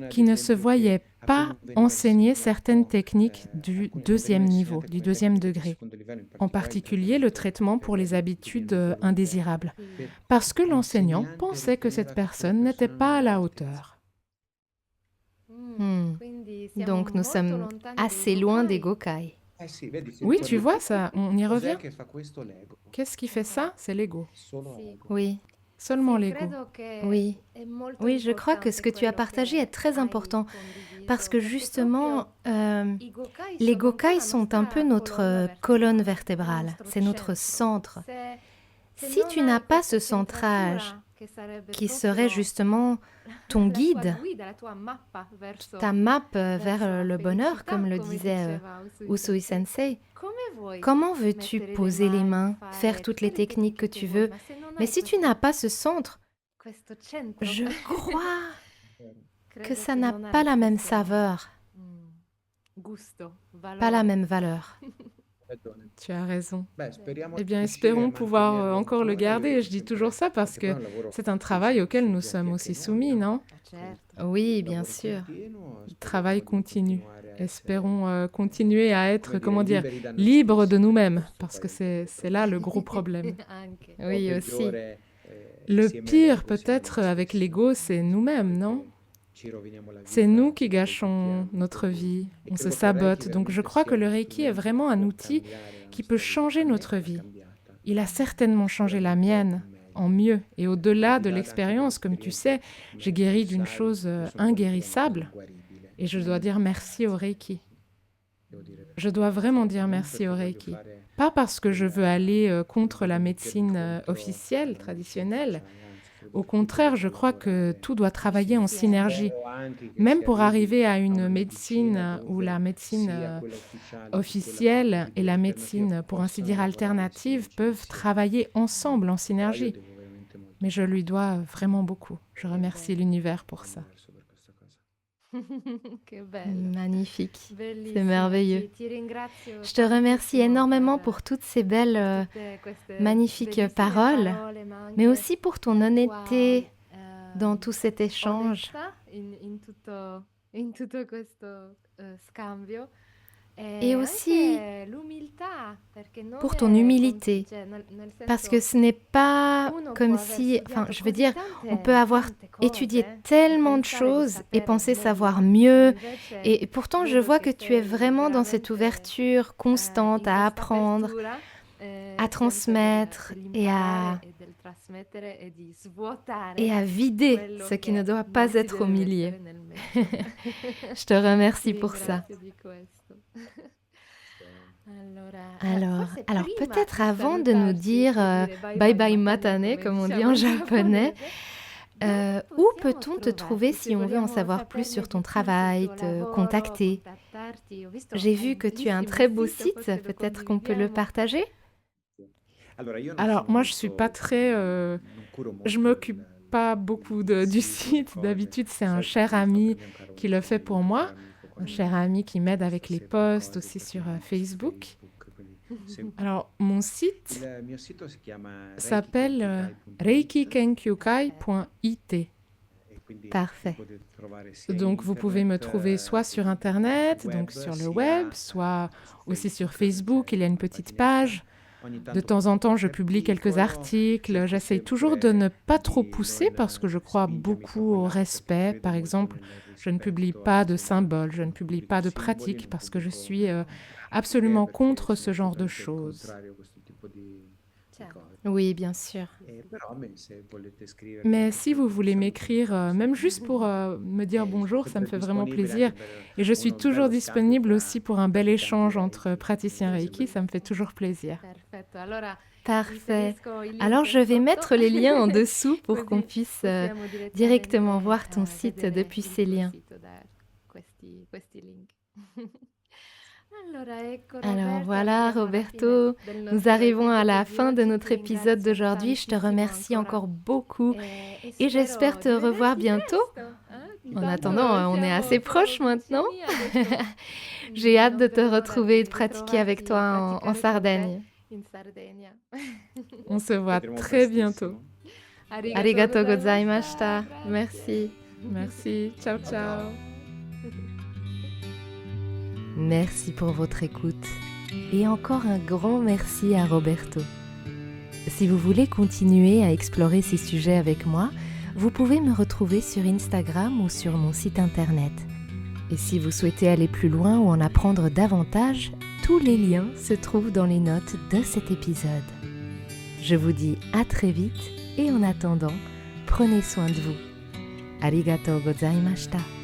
qui ne se voyaient pas enseigner certaines techniques du 2e niveau, du 2e degré, en particulier le traitement pour les habitudes indésirables, parce que l'enseignant pensait que cette personne n'était pas à la hauteur. Donc nous sommes assez loin des Gokai. Oui, tu vois, ça, on y revient. Qu'est-ce qui fait ça? C'est l'ego. Oui. Seulement l'ego. Oui. Oui, je crois que ce que tu as partagé est très important parce que justement, les Gokai sont un peu notre colonne vertébrale, c'est notre centre. Si tu n'as pas ce centrage qui serait justement ton guide, ta map vers le bonheur, comme le disait Usui Sensei, comment veux-tu poser les mains, faire toutes les techniques que tu veux? Mais si tu n'as pas ce centre, je crois que ça n'a pas la même saveur, pas la même valeur. Tu as raison. Eh bien, espérons pouvoir encore le garder. Je dis toujours ça parce que c'est un travail auquel nous sommes aussi soumis, non? Oui, bien sûr. Travail continu. Espérons continuer à être, comment dire, libres de nous-mêmes, parce que c'est là le gros problème. Oui, aussi. Le pire, peut-être, avec l'ego, c'est nous-mêmes, non? C'est nous qui gâchons notre vie, on se sabote. Donc je crois que le Reiki est vraiment un outil qui peut changer notre vie. Il a certainement changé la mienne, en mieux. Et au-delà de l'expérience, comme tu sais, j'ai guéri d'une chose inguérissable. Et je dois dire merci au Reiki. Je dois vraiment dire merci au Reiki. Pas parce que je veux aller contre la médecine officielle, traditionnelle. Au contraire, je crois que tout doit travailler en synergie. Même pour arriver à une médecine où la médecine officielle et la médecine, pour ainsi dire, alternative peuvent travailler ensemble en synergie. mais je lui dois vraiment beaucoup. Je remercie l'univers pour ça. Magnifique, c'est merveilleux. Je te remercie énormément pour toutes ces belles, magnifiques paroles, mais aussi pour ton honnêteté dans tout cet échange. Et aussi pour ton humilité, parce que ce n'est pas comme si, enfin, je veux dire, on peut avoir étudié tellement de choses et penser savoir mieux, et pourtant je vois que tu es vraiment dans cette ouverture constante à apprendre, à transmettre et à vider ce qui ne doit pas être au milieu. Je te remercie pour ça. Alors peut-être avant de nous dire bye bye matane, comme on dit en japonais, où peut-on te trouver si on veut en savoir plus sur ton travail, te contacter? J'ai vu que tu as un très beau site, peut-être qu'on peut le partager? Alors, moi, je suis pas très... je m'occupe pas beaucoup du site. D'habitude, c'est un cher ami qui le fait pour moi. Un cher ami qui m'aide avec les posts aussi sur Facebook. Alors, mon site s'appelle reikikenkyokai.it. Parfait. Donc, vous pouvez me trouver soit sur Internet, donc sur le web, soit aussi sur Facebook. Il y a une petite page. De temps en temps, je publie quelques articles. J'essaye toujours de ne pas trop pousser parce que je crois beaucoup au respect. Par exemple, je ne publie pas de symboles, je ne publie pas de pratiques parce que je suis absolument contre ce genre de choses. Oui, bien sûr. Mais si vous voulez m'écrire, même juste pour me dire bonjour, ça me fait vraiment plaisir. Et je suis toujours disponible aussi pour un bel échange entre praticiens Reiki, ça me fait toujours plaisir. Parfait. Alors, je vais mettre les liens en dessous pour qu'on puisse directement voir ton site depuis ces liens. Alors voilà, Roberto, nous arrivons à la fin de notre épisode d'aujourd'hui. Je te remercie encore beaucoup et j'espère te revoir bientôt. En attendant, on est assez proches maintenant. J'ai hâte de te retrouver et de pratiquer avec toi en Sardaigne. On se voit très bientôt. Arigatou gozaimashita. Merci. Merci. Ciao, ciao. Merci pour votre écoute et encore un grand merci à Roberto. Si vous voulez continuer à explorer ces sujets avec moi, vous pouvez me retrouver sur Instagram ou sur mon site internet. Et si vous souhaitez aller plus loin ou en apprendre davantage, tous les liens se trouvent dans les notes de cet épisode. Je vous dis à très vite et en attendant, prenez soin de vous. Arigatou gozaimashita.